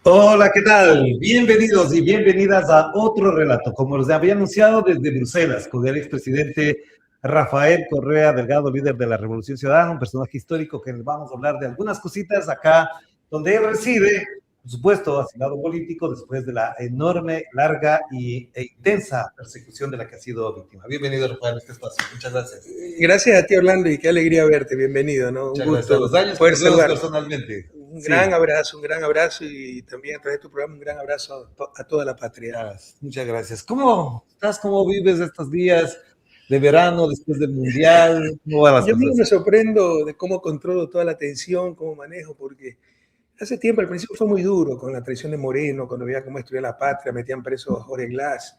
Hola, ¿qué tal? Bienvenidos y bienvenidas a otro relato, como les había anunciado desde Bruselas, con el expresidente Rafael Correa Delgado, líder de la Revolución Ciudadana, un personaje histórico que les vamos a hablar de algunas cositas acá donde él reside, por supuesto, asilado político, después de la enorme, larga e intensa persecución de la que ha sido víctima. Bienvenido, Rafael, a este espacio. Muchas gracias. Gracias a ti, Orlando, y qué alegría verte. Bienvenido, ¿no? Muchas Un gracias. A gusto los años que poder nos vemos saludarte. personalmente. Un Sí. gran abrazo y también a través de tu programa un gran abrazo a toda la patria. Muchas gracias. ¿Cómo estás? ¿Cómo vives estos días de verano después del Mundial? ¿Cómo van las Yo mismo cosas? me sorprendo de cómo controlo toda la tensión, cómo manejo, porque hace tiempo, al principio fue muy duro con la traición de Moreno, cuando veía cómo destruía la patria, metían preso a Jorge Glass,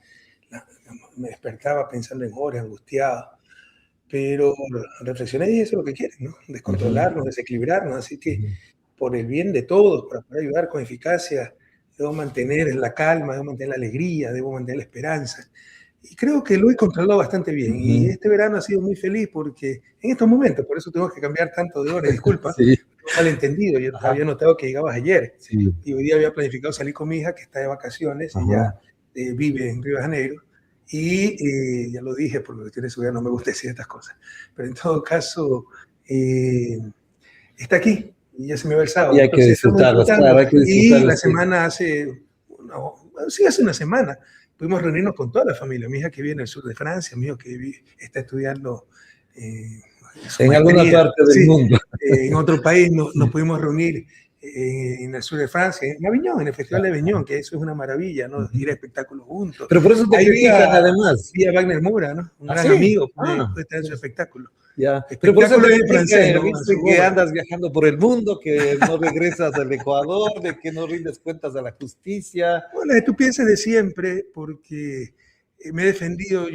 me despertaba pensando en Jorge, angustiado. Pero reflexioné y dije, eso es lo que quieren, ¿no? Descontrolarnos, desequilibrarnos, así que por el bien de todos, para poder ayudar con eficacia, debo mantener la calma, debo mantener la alegría, debo mantener la esperanza. Y creo que lo he controlado bastante bien. Y este verano ha sido muy feliz porque en estos momentos, por eso tengo que cambiar tanto de hora, disculpa, Sí. malentendido. Yo había notado que llegabas ayer Sí. y hoy día había planificado salir con mi hija que está de vacaciones, ella vive en Río de Janeiro. Y ya lo dije, por lo que tiene su vida, no me gusta decir estas cosas. Pero en todo caso, está aquí y ya se me va el sábado. Y hay que disfrutarlas, claro, hay que Y disfrutarlas. la semana hace una semana pudimos reunirnos con toda la familia. Mi hija que vive en el sur de Francia, mi hijo que está estudiando en alguna parte del mundo. En otro país nos pudimos reunir en el sur de Francia, en Avignon, en el Festival de Avignon, que eso es una maravilla, ¿no? Ir a espectáculos juntos. Pero por eso te critican, además. Vi a Wagner Moura, ¿no? Un gran amigo, puede estar en su espectáculo. Ya. Pero por eso te critican, francés, ¿no? Viste que andas viajando por el mundo, que no regresas al Ecuador, de que no rindes cuentas a la justicia. Bueno, las estupideces de siempre, porque me he defendido.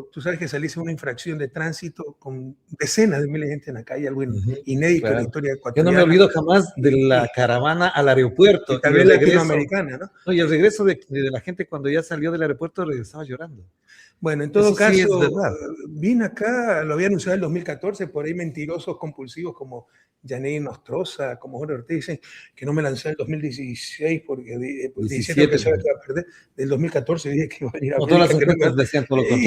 Tú sabes que salí en una infracción de tránsito con decenas de miles de gente en la calle, algo inédito en la historia ecuatoriana. Yo no me olvido jamás de la caravana al aeropuerto. Y también latinoamericana, ¿no? No, y el regreso de la gente cuando ya salió del aeropuerto regresaba llorando. Bueno, en todo caso, vine acá, lo había anunciado en el 2014, por ahí mentirosos compulsivos como Janine Nostroza, como Jorge Ortiz, dicen que no me lancé en el 2016 porque diciendo que se iba a perder. Del 2014 dije que iba a venir a América.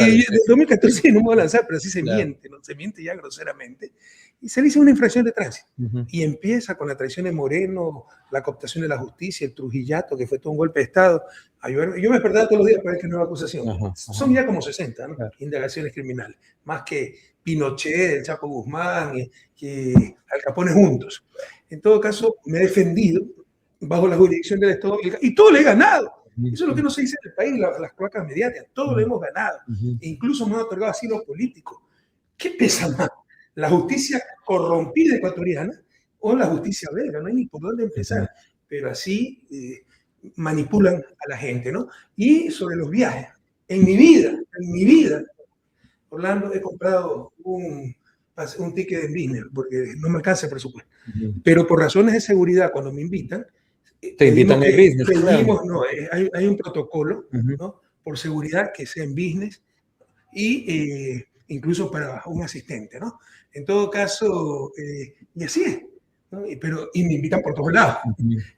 Y del 2014 no me voy a lanzar, pero así se miente, ¿no? Se miente ya groseramente. Y se le hizo una infracción de tránsito. Y empieza con la traición de Moreno, la cooptación de la justicia, el trujillato, que fue todo un golpe de Estado. Yo me despertaba todos los días para ver qué nueva acusación. Son ya como 60, ¿no? Indagaciones criminales. Más que Pinochet, el Chapo Guzmán, que Al Capone juntos. En todo caso, me he defendido bajo la jurisdicción del Estado y todo le he ganado. Eso es lo que no se dice en el país, las cloacas mediáticas. Todo lo hemos ganado. E incluso me han otorgado asilo político. ¿Qué pesa más? ¿La justicia corrompida ecuatoriana o la justicia belga? No hay ni por dónde empezar. Pero así manipulan a la gente, ¿no? Y sobre los viajes. En mi vida, Orlando, he comprado un ticket de business porque no me alcanza el presupuesto. Pero por razones de seguridad, cuando me invitan, te invitan en business. Pedimos, no, hay un protocolo, ¿no? Por seguridad que sea en business y incluso para un asistente, ¿no? En todo caso, y así es, ¿no? Y me invitan por todos lados.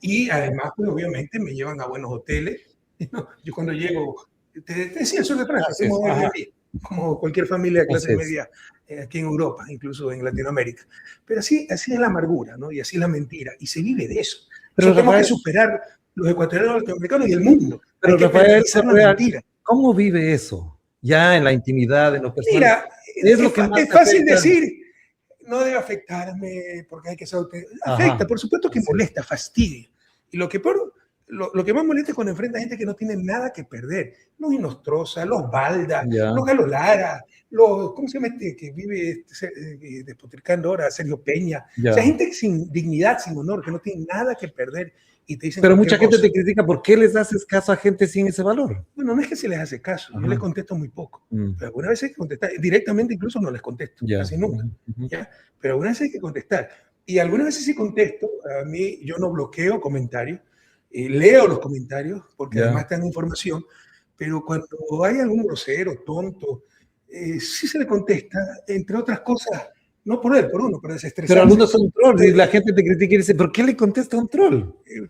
Y además, pues, obviamente, me llevan a buenos hoteles, ¿no? Yo cuando llego, te decía, el sur de Francia, como cualquier familia de clase media aquí en Europa, incluso en Latinoamérica. Pero así es la amargura, ¿no? Y así es la mentira, y se vive de eso. Pero tenemos que superar los ecuatorianos, los latinoamericanos y el mundo. Pero Rafael, ¿cómo vive eso? Ya en la intimidad, en lo personal. Mira, es fácil decir, no debe afectarme porque hay que ser afecta, por supuesto que molesta, fastidia. Y lo que más molesta es cuando enfrenta a gente que no tiene nada que perder. Los Inostroza, los Balda, los Galo Lara, ¿cómo se llama este que vive despotricando ahora? Sergio Peña. O sea, gente sin dignidad, sin honor, que no tiene nada que perder. Y te dicen, pero mucha gente te critica, ¿por qué les haces caso a gente sin ese valor? Bueno, no es que se les hace caso, yo les contesto muy poco. Pero algunas veces hay que contestar, directamente incluso no les contesto, casi nunca. Pero algunas veces hay que contestar. Y algunas veces sí contesto, a mí yo no bloqueo comentarios, leo los comentarios, porque además te dan información, pero cuando hay algún grosero, tonto, sí se le contesta, entre otras cosas, No por él, por uno, pero desestresarse. Pero algunos son trolls y la gente te critica y dice, ¿por qué le contesta a un troll?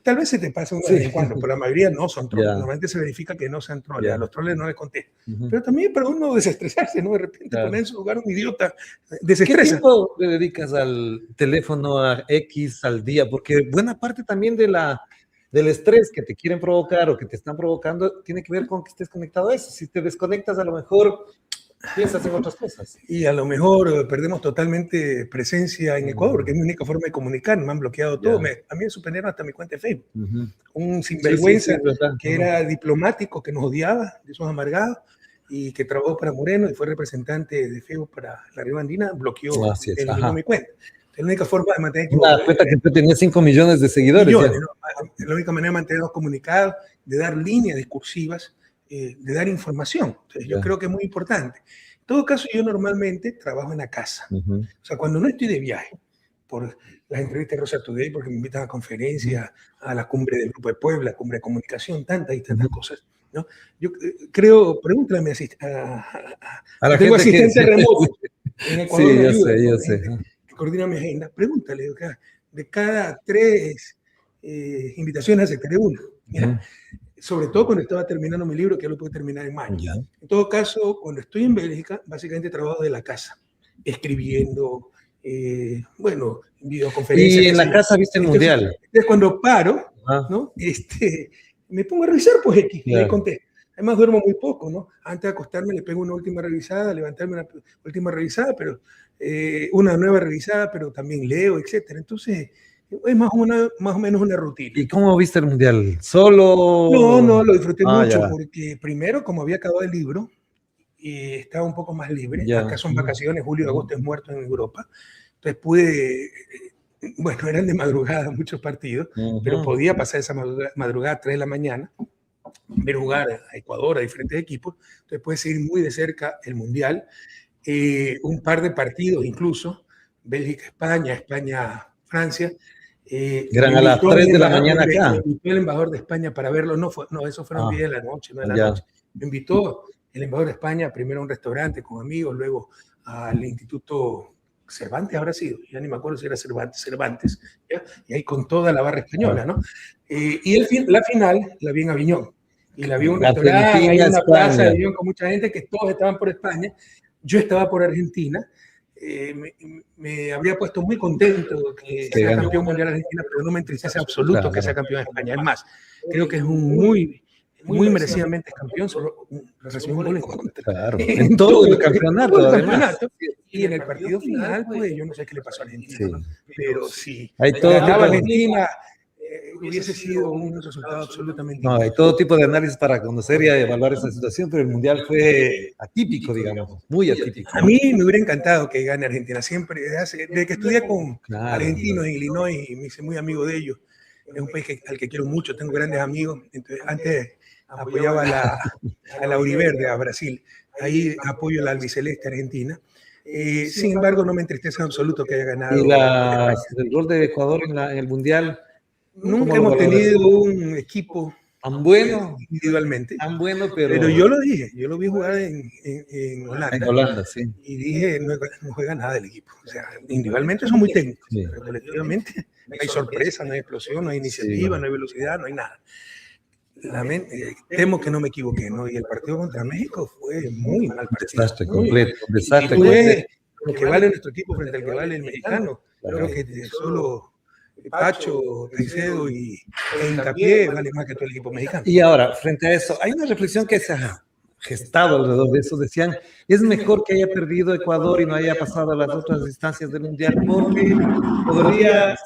Tal vez se te pasa una vez en cuando, pero la mayoría no son trolls. Normalmente se verifica que no sean trolls. A los trolls no les contesta. Pero también para uno desestresarse, ¿no? De repente poner en su lugar un idiota desestresa. ¿Qué tiempo le dedicas al teléfono a X al día? Porque buena parte también del estrés que te quieren provocar o que te están provocando tiene que ver con que estés conectado a eso. Si te desconectas, a lo mejor piensas en otras cosas. Y a lo mejor perdemos totalmente presencia en Ecuador, que es mi única forma de comunicar. Me han bloqueado todo. A mí me suspendieron hasta mi cuenta de Facebook. Un sinvergüenza que era diplomático, que nos odiaba, de esos amargados, y que trabajó para Moreno y fue representante de Facebook para la Río Andina, bloqueó mi cuenta. Es la única forma de mantener... Una cuenta que tenía 5 millones de seguidores. Millones, ¿no? La única manera de mantenernos comunicados, de dar líneas discursivas, de dar información. Entonces, yo creo que es muy importante. En todo caso, yo normalmente trabajo en la casa. O sea, cuando no estoy de viaje, por las entrevistas de Rosa Today, porque me invitan a conferencias, a la cumbre del Grupo de Puebla, cumbre de comunicación, tantas y tantas cosas, ¿no? Yo creo, pregúntale a mi la gente asistente remoto en Ecuador. Sí, yo sé. Que coordina mi agenda. Pregúntale, de cada 3 invitaciones aceptaré una. Mira, sobre todo cuando estaba terminando mi libro, que lo puedo terminar en mayo. En todo caso, cuando estoy en Bélgica, básicamente trabajo de la casa, escribiendo, bueno, videoconferencias. Y en la casa viste el mundial. Entonces, cuando paro, ¿no? Me pongo a revisar, pues X, le conté. Además duermo muy poco, ¿no? Antes de acostarme le pego una última revisada, levantarme una última revisada, pero una nueva revisada, pero también leo, etcétera. Entonces, es más o menos una rutina. ¿Y cómo viste el mundial? ¿Solo? No, lo disfruté mucho, porque primero, como había acabado el libro, estaba un poco más libre. Acá son vacaciones, julio y agosto es muerto en Europa. Entonces pude, bueno, eran de madrugada muchos partidos, pero podía pasar esa madrugada a 3 de la mañana, ver jugar a Ecuador, a diferentes equipos. Entonces pude seguir muy de cerca el mundial. Un par de partidos incluso, Bélgica-España, España-Francia. Eran a las 3 de la mañana acá. Me invitó el embajador de España para verlo. No, eso fueron 10 de la noche, 9 de la noche. Me invitó el embajador de España primero a un restaurante con amigos, luego al Instituto Cervantes, habrá sido, ya ni me acuerdo si era Cervantes, ¿ya? Y ahí con toda la barra española, ¿no? Y la final la vi en Aviñón. Y la vi en un restaurante, en una plaza de Aviñón con mucha gente, que todos estaban por España. Yo estaba por Argentina. Me habría puesto muy contento que sea campeón mundial Argentina, pero no me entristece absoluto que sea campeón de España. Es más, creo que es un muy merecidamente campeón, solo recibió un gol en contra. Claro, en todo el campeonato, además. Y en el partido final, pues yo no sé qué le pasó a Argentina, pero si ganaba Argentina, hubiese sido un resultado absolutamente hay todo tipo de análisis para conocer y evaluar esa situación, pero el mundial fue atípico, digamos, muy atípico. A mí me hubiera encantado que gane Argentina, siempre, desde que estudié con argentinos en Illinois y me hice muy amigo de ellos. Es un país al que quiero mucho, tengo grandes amigos. Entonces, antes apoyaba a la Uriverde, a Brasil. Ahí apoyo a la albiceleste argentina. Sin embargo, no me entristece en absoluto que haya ganado. ¿Y el rol de Ecuador en el mundial? Nunca hemos tenido un equipo tan bueno individualmente. Tan bueno, pero yo lo dije, yo lo vi jugar en Holanda. En Holanda, sí. Y dije, no juega nada del equipo. O sea, individualmente son muy técnicos, pero colectivamente no hay sorpresa, no hay explosión, no hay iniciativa, no hay velocidad, no hay nada. Temo que no me equivoqué, ¿no? Y el partido contra México fue muy mal partido. Desastre completo. Desastre completo. Lo que vale nuestro equipo frente al que vale el mexicano. Creo que solo Pacho, Caicedo e Hincapié vale más que todo el equipo mexicano. Y ahora, frente a eso, hay una reflexión que se ha gestado alrededor de eso. Decían, es mejor que haya perdido Ecuador y no haya pasado a las otras instancias del Mundial, porque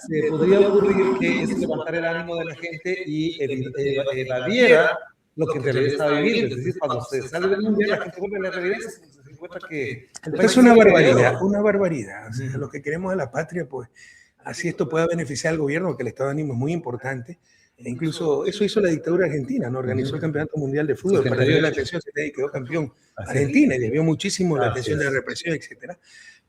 se podría ocurrir que eso levantara el ánimo de la gente y evadiera lo que en realidad estaba viviendo. Es decir, cuando se sale del Mundial, la gente vuelve a la realidad y se encuentra que... Es una barbaridad, una barbaridad. O sea, lo que queremos de la patria, pues, así esto pueda beneficiar al gobierno, porque el estado de ánimo es muy importante. E incluso eso hizo la dictadura argentina, ¿no? Organizó el Campeonato Mundial de Fútbol para desviar la atención, se quedó campeón Argentina y desvió muchísimo la atención de la represión, etcétera.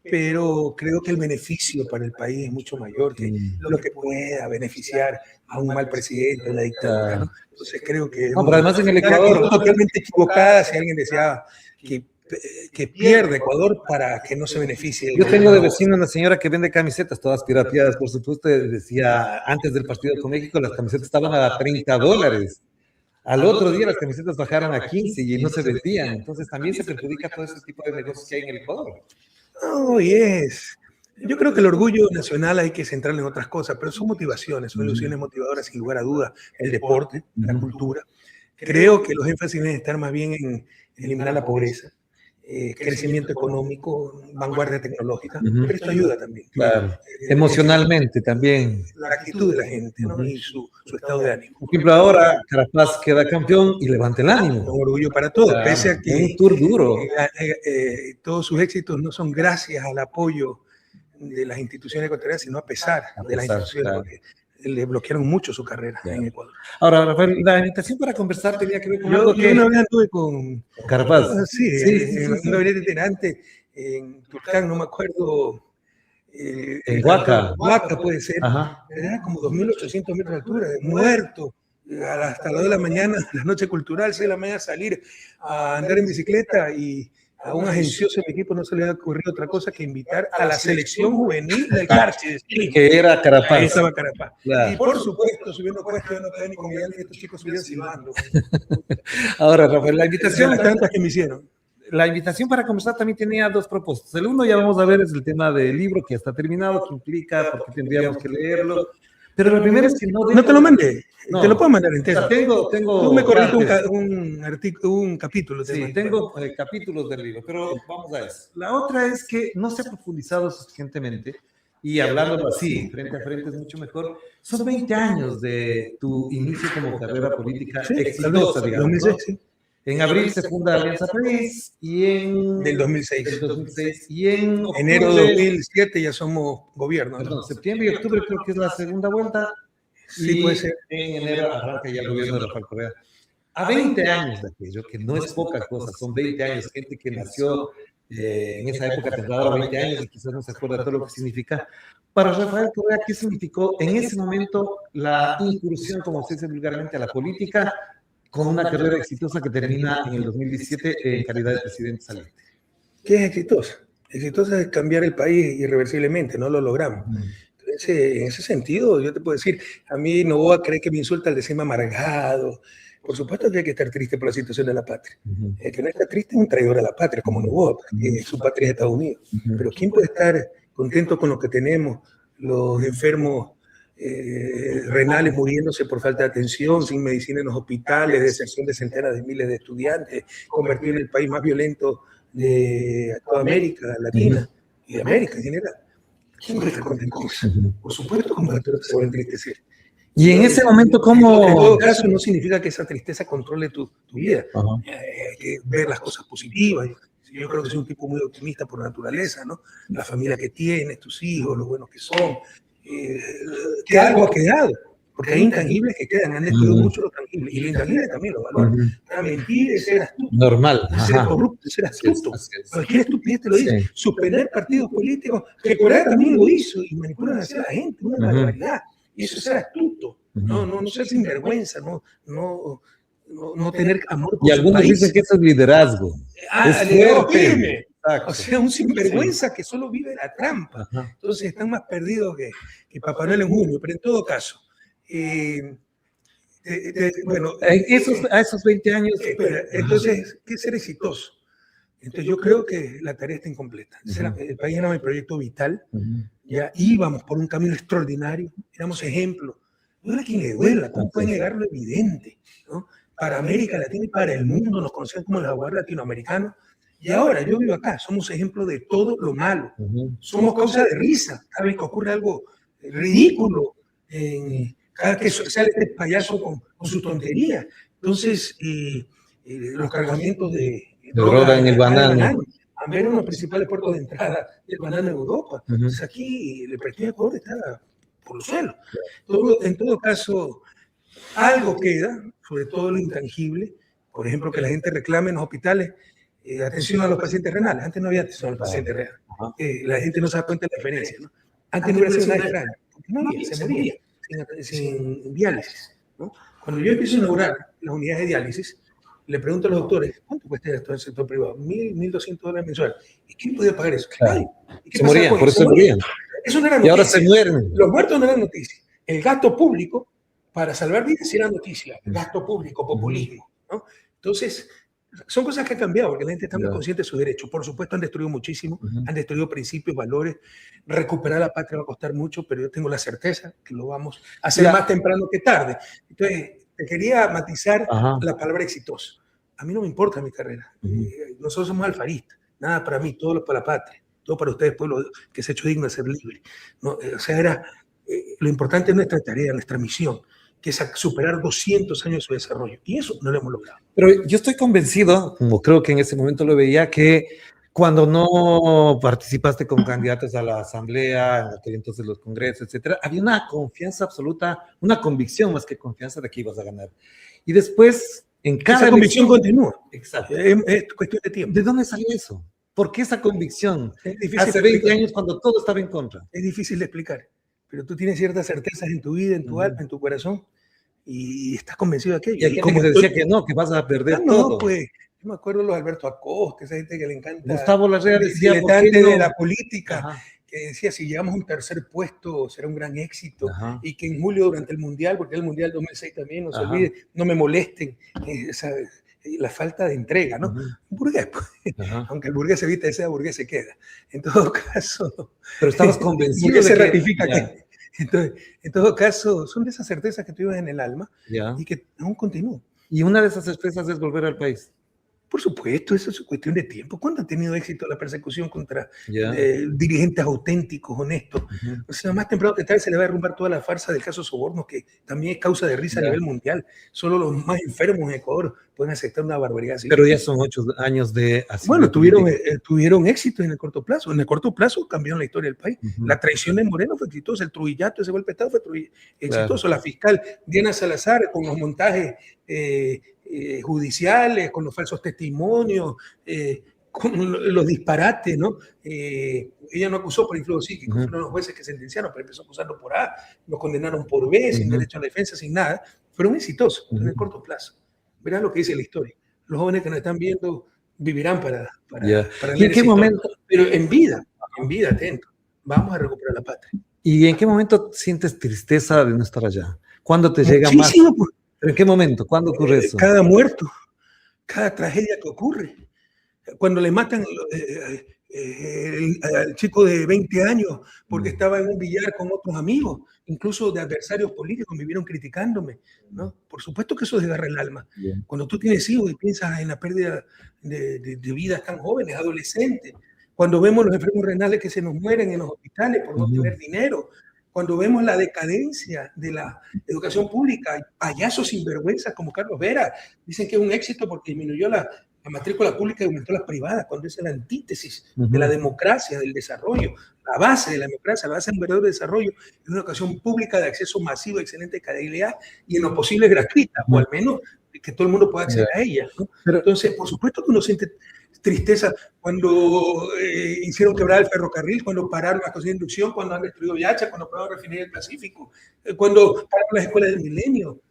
Pero creo que el beneficio para el país es mucho mayor que lo que pueda beneficiar a un mal presidente, la dictadura, ¿no? Entonces creo que... No, pero además en el Ecuador... totalmente equivocada si alguien deseaba que que pierde Ecuador para que no se beneficie. Yo tengo de vecino una señora que vende camisetas, todas pirateadas, por supuesto, decía, antes del partido con México, las camisetas estaban a $30. Al otro día las camisetas bajaron a 15 y no se vendían. Entonces también se perjudica todo ese tipo de negocios que hay en el Ecuador. Oh, yes. Yo creo que el orgullo nacional hay que centrarlo en otras cosas, pero son motivaciones, son ilusiones motivadoras, sin lugar a dudas. El deporte, la cultura. Creo que los énfasis deben estar más bien en eliminar la pobreza, crecimiento económico, vanguardia tecnológica, pero esto ayuda también. Claro. Emocionalmente también. La actitud de la gente, ¿no? Y su estado de ánimo. Por ejemplo, ahora Carapaz queda campeón y levanta el ánimo. Un orgullo para todos, claro, pese a que un tour duro. Todos sus éxitos no son gracias al apoyo de las instituciones ecuatorianas, sino a pesar de las instituciones, claro, porque le bloquearon mucho su carrera, claro, en Ecuador. Ahora, Rafael, la invitación para conversar tenía que ver con algo que... Yo una vez anduve con Carapaz. Sí, en un gabinete itinerante en Tulcán, no me acuerdo. En Huaca. Huaca puede ser. Ajá. Era como 2.800 metros de altura, muerto. Hasta las 2 de la mañana, la noche cultural, 6 de la mañana salir a andar en bicicleta, y a un agencioso en mi equipo no se le ha ocurrido otra cosa que invitar a la selección juvenil del Carchi. Que era Carapaz. Ahí estaba Carapaz. Claro. Y por supuesto, subiendo cuestas, yo no quedé ni con Miguel, y estos chicos subían silbando. Ahora, Rafael, la invitación... tantas que me hicieron. La invitación para conversar también tenía dos propósitos. El uno, ya vamos a ver, es el tema del libro que ya está terminado, que implica, porque tendríamos que leerlo. Pero lo primero es que no... No te lo mandé, no, te lo puedo mandar entero. O sea, tengo Tú me corriste un capítulo. Sí, tengo capítulos del libro, pero vamos a eso. La otra es que no se ha profundizado suficientemente, y hablándolo así, frente a frente, es mucho mejor. Son 20 años de tu inicio como carrera política, sí, exitosa, digamos, 2006, ¿no? Sí. En abril se funda Alianza País y en... Del 2006. Del 2006. Y en octubre, enero de 2007 ya somos gobierno. Perdón, septiembre y octubre creo que es la segunda vuelta. Sí, puede ser. En enero arranca ya el gobierno de Rafael Correa. A 20 años de aquello, que no es poca cosa, son 20 años, gente que nació en esa época tendrá ahora 20 años y quizás no se acuerda de todo lo que significa. Para Rafael Correa, ¿qué significó en ese momento la incursión, como se dice vulgarmente, a la política, con una carrera exitosa que termina en el 2017 en calidad de presidente saliente? ¿Qué es exitosa? Exitosa es cambiar el país irreversiblemente, no lo logramos. Entonces, en ese sentido, yo te puedo decir, a mí Noboa cree que me insulta al decirme amargado. Por supuesto que hay que estar triste por la situación de la patria. El que no está triste es un traidor a la patria, como Noboa, porque su patria es Estados Unidos. Pero ¿quién puede estar contento con lo que tenemos? Los enfermos renales muriéndose por falta de atención, sin medicina en los hospitales, deserción de centenas de miles de estudiantes, convertir en el país más violento de toda América Latina y de América en general. ¿Quién puede estar contento con eso? Por supuesto que se va a entristecer. Y en ese momento, ¿cómo? En todo caso, no significa que esa tristeza controle tu vida. Hay que ver las cosas positivas. Yo creo que soy un tipo muy optimista por naturaleza, ¿no? La familia que tienes, tus hijos, lo buenos que son. Que algo ha quedado, porque hay intangibles que quedan, han destruido mucho lo tangible, y lo intangible también lo valoran. La mentira es ser astuto, normal, ser corrupto, ser astuto. Cualquier estupidez te lo dice. Suspender partidos políticos, que Correa también lo hizo, y manipulan a la gente, una barbaridad. Y eso es ser astuto, no ser sinvergüenza, no tener amor por y algunos dicen que eso es liderazgo. Es firme. O sea, un sinvergüenza que solo vive la trampa. Entonces están más perdidos que Papá Noel en junio, pero en todo caso. Bueno, a esos 20 años. Entonces, ¿qué es ser exitoso? Entonces yo creo que la tarea está incompleta. El país era mi proyecto vital, ya íbamos por un camino extraordinario, éramos ejemplo. No era quien le duela, ¿cómo puede negar lo evidente? ¿No? Para América Latina y para el mundo nos conocían como el jaguar latinoamericano. Y ahora yo vivo acá, somos ejemplo de todo lo malo. Somos causa de risa cada vez que ocurre algo ridículo, cada vez que sale este payaso con su tontería. Entonces, los cargamentos de droga en el banano. A ver, uno de los principales puertos de entrada del banano en Europa. Entonces aquí el prestigio de Ecuador está por los suelos. En todo caso, algo queda, sobre todo lo intangible. Por ejemplo, que la gente reclame en los hospitales atención a los pacientes renales. Antes no había atención a los pacientes renales. La gente no se da cuenta de la diferencia, ¿no? Antes no hubiera sido nada extraño. No había, se moría sin diálisis, ¿no? Cuando yo empiezo a inaugurar las unidades de diálisis, Le pregunto a los doctores, ¿cuánto cuesta esto en el sector privado? $1.000, $1.200 mensual. ¿Y quién podía pagar eso? Claro. ¿Y qué Se morían, por eso se morían. Eso no era noticia. Y ahora se mueren. Los muertos no eran noticia. El gasto público para salvar vidas sí era noticia. El gasto público, populismo, ¿no? Entonces, son cosas que han cambiado porque la gente está muy consciente de sus derechos. Por supuesto, han destruido muchísimo, han destruido principios, valores. Recuperar la patria va a costar mucho, pero yo tengo la certeza que lo vamos a hacer más temprano que tarde. Entonces, te quería matizar la palabra exitoso. A mí no me importa mi carrera. Nosotros somos alfaristas. Nada para mí, todo para la patria. Todo para ustedes, pueblo que se ha hecho digno de ser libre. ¿No? O sea, lo importante es nuestra tarea, nuestra misión, que es superar 200 años de su desarrollo. Y eso no lo hemos logrado. Pero yo estoy convencido, como creo que en ese momento lo veía, que cuando no participaste como candidatos a la asamblea, en aquel entonces los congresos, etcétera, había una confianza absoluta, una convicción más que confianza de que ibas a ganar. Y después, en cada esa convicción continúa. Exacto. Es cuestión de tiempo. ¿De dónde salió eso? ¿Por qué esa convicción? Hace 20 años cuando todo estaba en contra. Es difícil de explicar, pero tú tienes ciertas certezas en tu vida, en tu alma, en tu corazón, y estás convencido de aquello. Y hay gente que te decía que no, que vas a perder todo. No, pues, yo me acuerdo de los Alberto Acosta, esa gente que le encanta. Gustavo Larrea decía, de la política, que decía, si llegamos a un tercer puesto, será un gran éxito, y que en julio, durante el Mundial, porque el Mundial 2006 también, no se olvide, no me molesten, la falta de entrega, ¿no? Un burgués, pues. Aunque el burgués se evita de ser burgués, se queda. En todo caso... Pero estabas convencido de que se ratifica que... Entonces, en todo caso, son de esas certezas que tú llevas en el alma y que aún continúan. Y una de esas certezas es volver al país. Por supuesto, eso es cuestión de tiempo. ¿Cuándo ha tenido éxito la persecución contra dirigentes auténticos, honestos? O sea, más temprano que tarde se le va a derrumbar toda la farsa del caso Soborno, que también es causa de risa a nivel mundial. Solo los más enfermos en Ecuador pueden aceptar una barbaridad así. Pero ya son 8 años de... Bueno, tuvieron éxito en el corto plazo. En el corto plazo cambiaron la historia del país. La traición de Moreno fue exitosa. El Trujillato, ese golpe de Estado fue exitoso. La fiscal Diana Salazar, con los montajes... judiciales, con los falsos testimonios, con los disparates, ¿no? Ella no acusó por influjo psíquico, fueron los jueces que sentenciaron, pero empezó acusando por A, los condenaron por B, sin derecho a la defensa, sin nada. Fueron exitosos en el corto plazo. Verán lo que dice la historia. Los jóvenes que nos están viendo vivirán para ¿Y en qué momento? Pero en vida, atento, vamos a recuperar la patria. ¿Y en qué momento sientes tristeza de no estar allá? ¿Cuándo te llega más? ¿Pero en qué momento? ¿Cuándo ocurre eso? Cada muerto, cada tragedia que ocurre. Cuando le matan al chico de 20 años porque estaba en un billar con otros amigos, incluso de adversarios políticos, me vieron criticándome, ¿no? Por supuesto que eso desgarra el alma. Cuando tú tienes hijos y piensas en la pérdida de vidas tan jóvenes, adolescentes, cuando vemos los enfermos renales que se nos mueren en los hospitales por no tener dinero, cuando vemos la decadencia de la educación pública, payasos sinvergüenzas como Carlos Vera, dicen que es un éxito porque disminuyó la matrícula pública y aumentó las privadas, cuando es la antítesis de la democracia, del desarrollo, la base de la democracia, la base de un verdadero desarrollo, es una educación pública de acceso masivo, de excelente calidad y en lo posible gratuita, o al menos que todo el mundo pueda acceder a ella, ¿no? Entonces, por supuesto que uno siente tristeza cuando hicieron quebrar el ferrocarril, cuando pararon las cosas de inducción, cuando han destruido Yacha, cuando pararon la refinería del Pacífico, cuando pararon las escuelas del Milenio,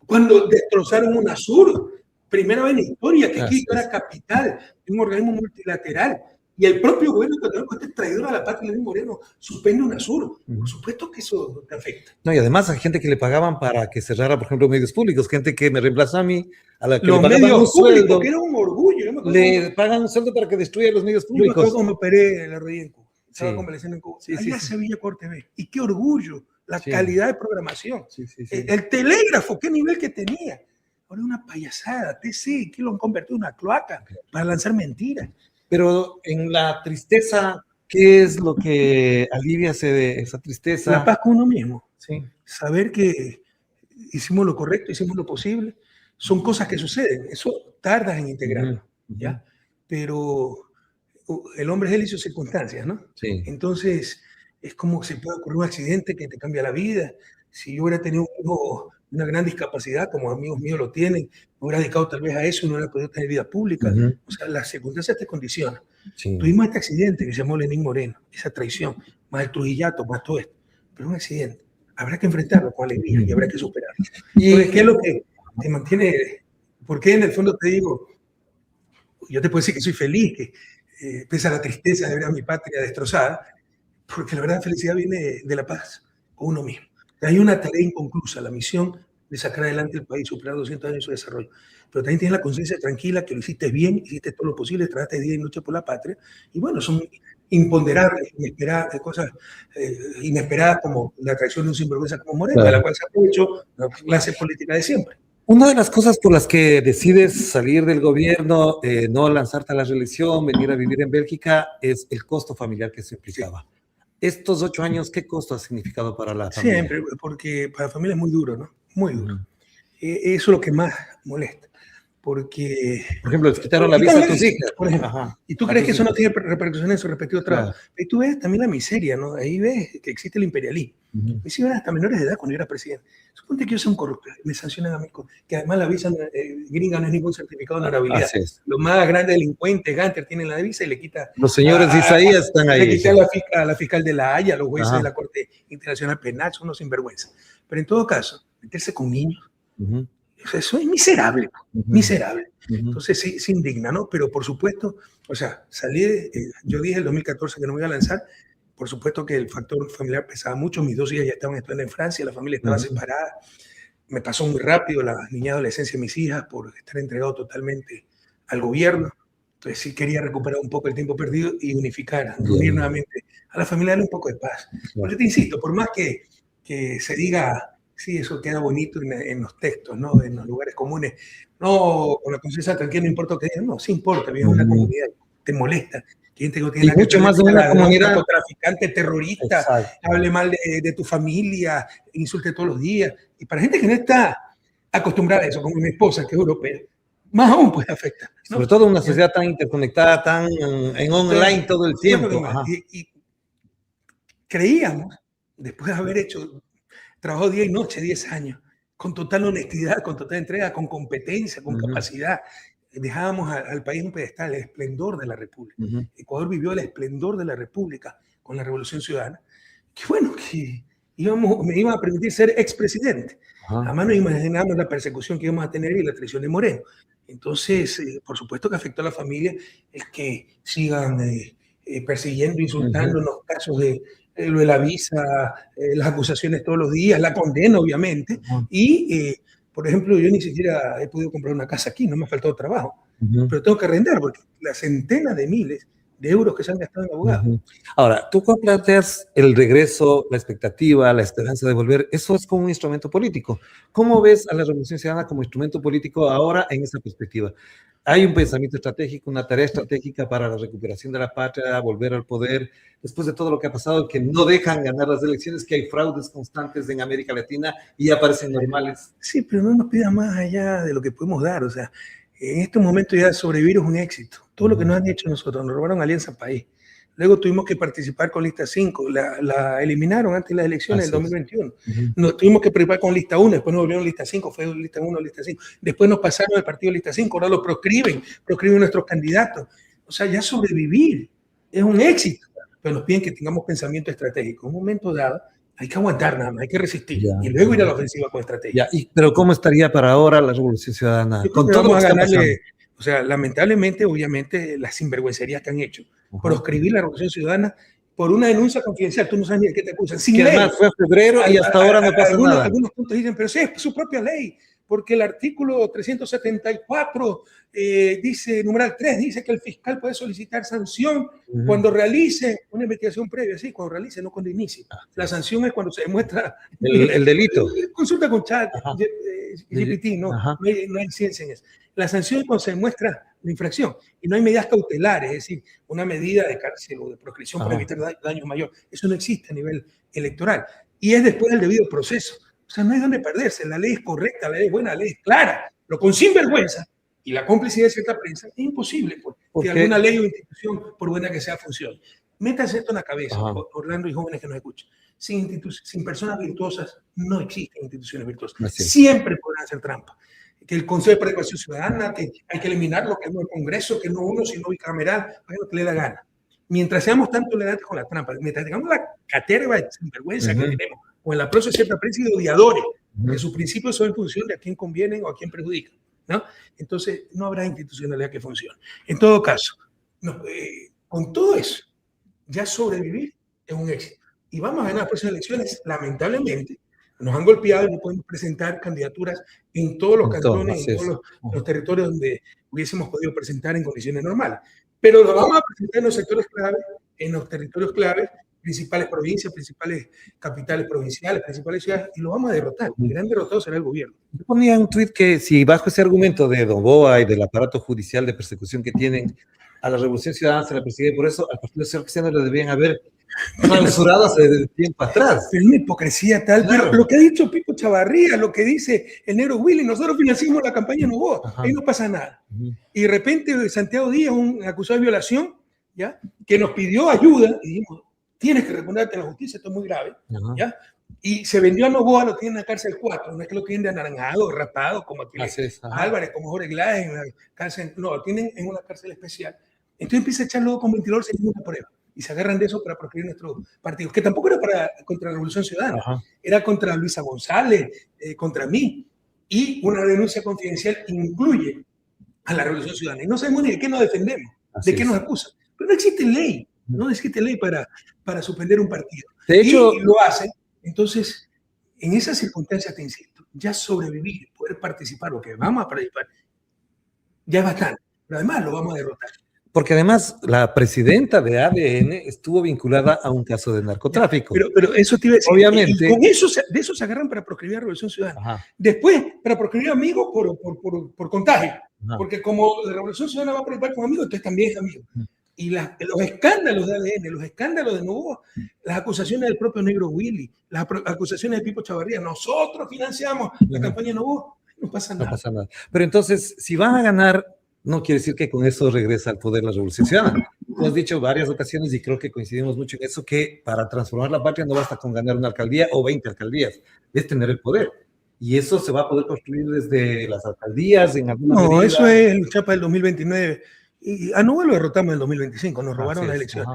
cuando destrozaron UNASUR, primera vez en la historia que aquí era capital de un organismo multilateral, y el propio gobierno ecuatoriano, este traidor a la patria, Lenín Moreno, suspende UNASUR. Por supuesto que eso te afecta. No, y además hay gente que le pagaban para que cerrara, por ejemplo, medios públicos, gente que me reemplazó a mí, a la que los le pagaban medios un sueldo, que era un orgullo. Le pagan un sueldo para que destruya los medios públicos. Yo me acuerdo cuando me operé en la rodilla en Cuba, estaba convaleciendo en Cuba. Allá Sevilla Corte B. Y qué orgullo, la calidad de programación. El telégrafo, qué nivel que tenía. Ahora es una payasada, TC, que lo han convertido en una cloaca para lanzar mentiras. Pero en la tristeza, ¿qué es lo que alivia esa tristeza? La paz con uno mismo. Saber que hicimos lo correcto, hicimos lo posible. Son cosas que suceden. Eso tardas en integrarlo. ¿Ya? Pero el hombre es él y sus circunstancias, ¿no? Entonces, es como si puede ocurrir un accidente que te cambia la vida. Si yo hubiera tenido una gran discapacidad, como amigos míos lo tienen, me hubiera dedicado tal vez a eso y no hubiera podido tener vida pública. O sea, las circunstancias te condicionan. Tuvimos este accidente que se llamó Lenín Moreno, esa traición, más el Trujillato, más todo esto. Pero un accidente. Habrá que enfrentarlo con alegría y habrá que superarlo. Entonces, ¿qué es lo que te mantiene Porque en el fondo te digo, yo te puedo decir que soy feliz, que pese a la tristeza de ver a mi patria destrozada, porque la verdad la felicidad viene de la paz con uno mismo. Hay una tarea inconclusa, la misión de sacar adelante el país, superar 200 años de su desarrollo. Pero también tienes la conciencia tranquila que lo hiciste bien, hiciste todo lo posible, trabajaste día y noche por la patria. Y bueno, son imponderables, inesperadas, cosas inesperadas como la traición de un sinvergüenza como Moreno, claro, de la cual se aprovechó la clase política de siempre. Una de las cosas por las que decides salir del gobierno, no lanzarte a la reelección, venir a vivir en Bélgica, es el costo familiar que se implicaba. Sí. Estos 8 años, ¿qué costo ha significado para la familia? Siempre, porque para la familia es muy duro, ¿no? Muy duro. Eso es lo que más molesta. Porque... Por ejemplo, les quitaron la visa a tus hijas. Por ejemplo. Ajá. Y tú crees que eso no tiene repercusiones en su respectivo trabajo. Claro. Y tú ves también la miseria, ¿no? Ahí ves que existe el imperialismo. Me hicieron hasta menores de edad cuando yo era presidente. Suponte que yo sea un corrupto, me sancionan a mí, que además la visa gringa no es ningún certificado de honorabilidad. Los más grandes delincuentes, Ganter, tienen la visa y le quita... Los señores de Isaías están ahí. Le quita a la fiscal de La Haya, a los jueces de la Corte Internacional Penal, son unos sinvergüenzas. Pero en todo caso, meterse con niños, eso es miserable, miserable. Entonces sí, se indigna, ¿no? Pero por supuesto, o sea, salí, yo dije en el 2014 que no me iba a lanzar. Por supuesto que el factor familiar pesaba mucho, mis 2 hijas ya estaban estudiando en Francia, la familia estaba separada, me pasó muy rápido la niña adolescencia de mis hijas por estar entregado totalmente al gobierno, entonces sí quería recuperar un poco el tiempo perdido y unificar, unir nuevamente a la familia, darle un poco de paz. Pero yo te insisto, por más que se diga, sí, eso queda bonito en los textos, ¿no? En los lugares comunes, no, con la conciencia tranquila, no importa lo que digan, no, sí importa, vives en una comunidad, te molesta. Y mucho más de una comunidad. Traficante, terrorista, exacto, hable mal de tu familia, insulte todos los días. Y para gente que no está acostumbrada a eso, como mi esposa, que es europea, más aún puede afectar, ¿no? Sobre todo una sociedad tan interconectada, tan en online todo el tiempo. Y creíamos, después de haber trabajado día y noche 10 años, con total honestidad, con total entrega, con competencia, con capacidad, dejábamos al país un pedestal, el esplendor de la República. Ecuador vivió el esplendor de la República con la Revolución Ciudadana. Que bueno, que me iba a permitir ser expresidente. Además no imaginábamos la persecución que íbamos a tener y la traición de Moreno. Entonces, por supuesto que afectó a la familia el que sigan persiguiendo, insultando en los casos de lo de la visa, las acusaciones todos los días, la condena obviamente, y por ejemplo, yo ni siquiera he podido comprar una casa aquí, no me ha faltado trabajo, pero tengo que arrendar porque las centenas de miles de euros que se han gastado en abogados. Ahora, tú planteas el regreso, la expectativa, la esperanza de volver, eso es como un instrumento político. ¿Cómo ves a la Revolución Ciudadana como instrumento político ahora en esa perspectiva? Hay un pensamiento estratégico, una tarea estratégica para la recuperación de la patria, volver al poder, después de todo lo que ha pasado, que no dejan ganar las elecciones, que hay fraudes constantes en América Latina y ya parecen normales. Sí, pero no nos pidas más allá de lo que podemos dar. O sea, en estos momentos ya sobrevivir es un éxito. Todo lo que nos han hecho nosotros, nos robaron Alianza País. Luego tuvimos que participar con lista 5, la eliminaron antes de las elecciones del 2021. Nos tuvimos que participar con lista 1, después nos volvieron lista 5, fue lista 1, lista 5. Después nos pasaron al partido lista 5, ahora lo proscriben nuestros candidatos. O sea, ya sobrevivir es un éxito, pero nos piden que tengamos pensamiento estratégico. En un momento dado hay que aguantar nada más, hay que resistir y luego ir a la ofensiva con estrategia. Pero ¿cómo estaría para ahora la Revolución Ciudadana? Con todo vamos a ganarle. O sea, lamentablemente, obviamente, las sinvergüencerías que han hecho, proscribir la Revolución Ciudadana por una denuncia confidencial, tú no sabes ni de qué te acusan. Sin que ley. Además fue febrero y hasta ahora no pasa nada. Algunos puntos dicen, pero sí, es su propia ley, porque el artículo 374 dice, numeral 3, dice que el fiscal puede solicitar sanción cuando realice una investigación previa, sí, cuando realice, no cuando inicie. La sanción es cuando se demuestra el delito. Consulta con chat, GPT, no hay ciencia en eso. La sanción es cuando se demuestra la infracción y no hay medidas cautelares, es decir, una medida de cárcel o de proscripción para evitar daños mayores. Eso no existe a nivel electoral y es después del debido proceso. O sea, no hay donde perderse. La ley es correcta, la ley es buena, la ley es clara, pero con sinvergüenza y la complicidad de cierta prensa es imposible que alguna ley o institución, por buena que sea, funcione. Métanse esto en la cabeza, Orlando y jóvenes que nos escuchan. Sin personas virtuosas no existen instituciones virtuosas. Siempre podrán hacer trampa. Que el Consejo de Participación Ciudadana, que hay que eliminarlo, que no el Congreso, que no uno, sino bicameral, hagan lo que le da gana. Mientras seamos tan tolerantes con la trampa, mientras tengamos la caterva de sinvergüenza que tenemos, con el aprecio de cierta prensa y de odiadores, que sus principios son en función de a quién convienen o a quién perjudican. ¿no? Entonces, no habrá institucionalidad que funcione. En todo caso, con todo eso, ya sobrevivir es un éxito. Y vamos a ganar las próximas elecciones, lamentablemente. Nos han golpeado y no podemos presentar candidaturas en todos los cantones, en todos los territorios donde hubiésemos podido presentar en condiciones normales. Pero lo vamos a presentar en los sectores clave, en los territorios claves, principales provincias, principales capitales provinciales, principales ciudades, y lo vamos a derrotar. El gran derrotado será el gobierno. Yo ponía un tuit que si bajo ese argumento de Noboa y del aparato judicial de persecución que tienen a la Revolución Ciudadana se la persigue, por eso al Partido Social Cristiano le debían haber clausurado hace tiempo atrás. Es una hipocresía tal, claro. Pero lo que ha dicho Pipo Chavarría, lo que dice el negro Willy, nosotros financiamos la campaña Noboa, ahí no pasa nada. Y de repente Santiago Díaz, un acusado de violación, ¿ya? Que nos pidió ayuda, y dijimos, tienes que responderte a la justicia, esto es muy grave, ¿ya? Y se vendió a Noboa, lo tienen en la cárcel 4, no es que lo tienen de anaranjado, rapado, como aquí Álvarez, como Jorge Glades, en la cárcel, no, lo tienen en una cárcel especial. Entonces empieza a echar lodo con ventilador sin ninguna prueba. Y se agarran de eso para proscribir nuestros partidos, que tampoco era contra la Revolución Ciudadana, era contra Luisa González, contra mí. Y una denuncia confidencial incluye a la Revolución Ciudadana. Y no sabemos ni de qué nos defendemos, de qué nos acusan. Pero no existe ley, no existe ley para suspender un partido. De hecho, y lo hacen. Entonces, en esas circunstancias, te insisto, ya sobrevivir, poder participar, lo que vamos a participar, ya es bastante. Pero además lo vamos a derrotar. Porque además la presidenta de ADN estuvo vinculada a un caso de narcotráfico. Pero eso te iba a decir. Obviamente. Y con eso, de eso se agarran para proscribir a la Revolución Ciudadana. Después, para proscribir amigos por contagio. Porque como la Revolución Ciudadana va a participar con amigos, entonces también es amigo. Y los escándalos de ADN, los escándalos de Noboa, las acusaciones del propio negro Willy, las acusaciones de Pipo Chavarría, nosotros financiamos la campaña de Noboa, no pasa nada. No pasa nada. Pero entonces, si van a ganar, no quiere decir que con eso regresa al poder la Revolución Ciudadana. Tú has dicho varias ocasiones, y creo que coincidimos mucho en eso, que para transformar la patria no basta con ganar una alcaldía o 20 alcaldías, es tener el poder. Y eso se va a poder construir desde las alcaldías, en alguna medida. No, eso es el Chapa del 2029. Y a Noboa lo derrotamos en el 2025, nos robaron las elecciones.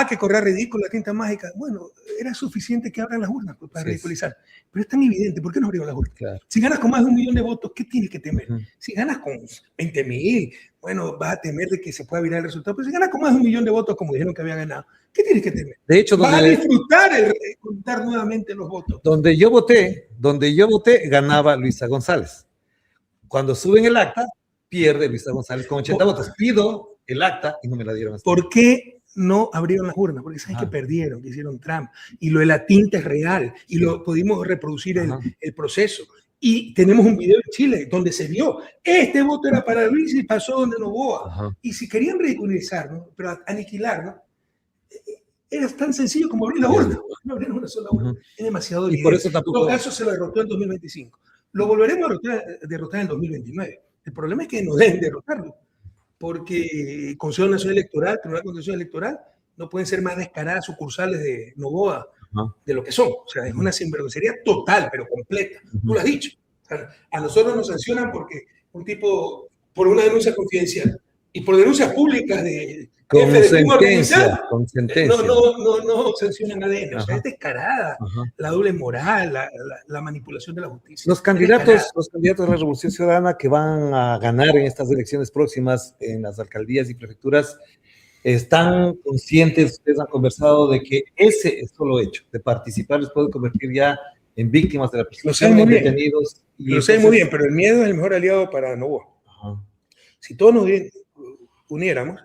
Que correr ridículo, la tinta mágica. Bueno, era suficiente que abran las urnas para ridiculizar. Pero es tan evidente, ¿por qué no abrieron las urnas? Claro. Si ganas con más de 1 millón de votos, ¿qué tienes que temer? Si ganas con 20.000, bueno, vas a temer de que se pueda virar el resultado. Pero si ganas con más de 1 millón de votos, como dijeron que había ganado, ¿qué tienes que temer? De hecho, vas a disfrutar contar nuevamente los votos. Donde yo voté, ganaba Luisa González. Cuando suben el acta, pierde Luisa González con 80 votos. Pido el acta y no me la dieron. ¿Por qué no abrieron las urnas? Porque saben que perdieron, que hicieron trampa. Y lo de la tinta es real. Y lo pudimos reproducir el proceso. Y tenemos un video en Chile donde se vio. Este voto era para Luis y pasó donde Noboa. Y si querían ridiculizarnos, pero aniquilarnos, era tan sencillo como abrir la urna. No abrieron una sola urna. Es demasiado difícil. Y por eso tampoco. En todo caso, se lo derrotó en 2025. Lo volveremos a derrotar en 2029. El problema es que no deben derrotarlo, porque Consejo Nacional Electoral, Tribunal de Constitución Electoral, no pueden ser más descaradas sucursales de Noboa de lo que son. O sea, es una sinvergüencería total, pero completa. Tú lo has dicho. O sea, a nosotros nos sancionan porque un tipo, por una denuncia confidencial y por denuncias públicas de con sentencia, no sancionan ADN. O sea, es descarada la doble moral, la manipulación de la justicia. Los candidatos de la Revolución Ciudadana que van a ganar en estas elecciones próximas en las alcaldías y prefecturas, ¿están conscientes, ustedes han conversado de que ese solo hecho de participar les puede convertir ya en víctimas de la persecución, en detenidos? Lo sé muy bien, pero el miedo es el mejor aliado para Noboa. Si todos nos uniéramos,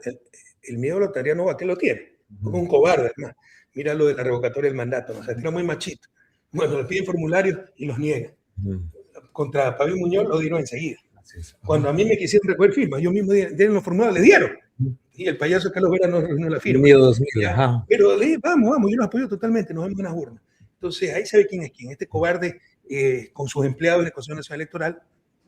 el miedo lo tendría Noboa, que lo tiene, como un cobarde, además. Mira lo de la revocatoria del mandato, o sea, tira muy machito. Bueno, le piden formularios y los niegan. Contra Pablo Muñoz lo dieron enseguida. Cuando a mí me quisieron recoger firmas, yo mismo dieron los formularios, le dieron. Y el payaso Carlos Vera no la firma. Miedo 2000, pero vamos, yo los apoyo totalmente, nos vemos en las urnas. Entonces, ahí sabe quién es quién. Este cobarde, con sus empleados en el Consejo Nacional Electoral,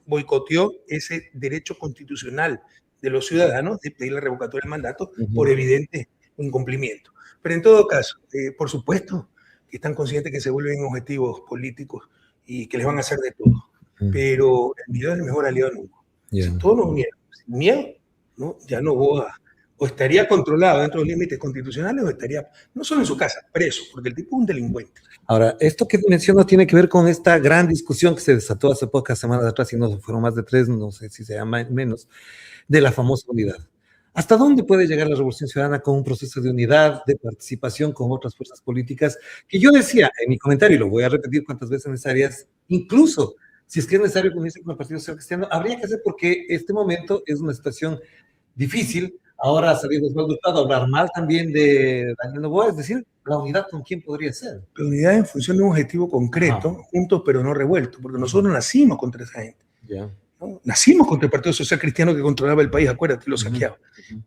boicoteó ese derecho constitucional de los ciudadanos de pedir la revocatoria del mandato por evidente incumplimiento. Pero en todo caso, por supuesto que están conscientes que se vuelven objetivos políticos y que les van a hacer de todo. Pero el miedo es el mejor aliado de Noboa. Si todos nos unieran sin miedo, ¿no? Ya Noboa o estaría controlado dentro de los límites constitucionales o estaría, no solo en su casa, preso, porque el tipo es un delincuente. Ahora, esto que menciono tiene que ver con esta gran discusión que se desató hace pocas semanas atrás, y no fueron más de 3, no sé si sea menos, de la famosa unidad. ¿Hasta dónde puede llegar la Revolución Ciudadana con un proceso de unidad, de participación con otras fuerzas políticas? Que yo decía en mi comentario, y lo voy a repetir cuantas veces necesarias, incluso si es que es necesario unirse con el Partido Social Cristiano, habría que hacer, porque este momento es una situación difícil. Ahora ha salido Osvaldo Hurtado a hablar mal también de Daniel Noboa, es decir, la unidad con quién podría ser. La unidad en función de un objetivo concreto, juntos pero no revueltos, porque nosotros nacimos contra esa gente. ¿No? Nacimos contra el Partido Social Cristiano que controlaba el país, acuérdate, lo saqueaba.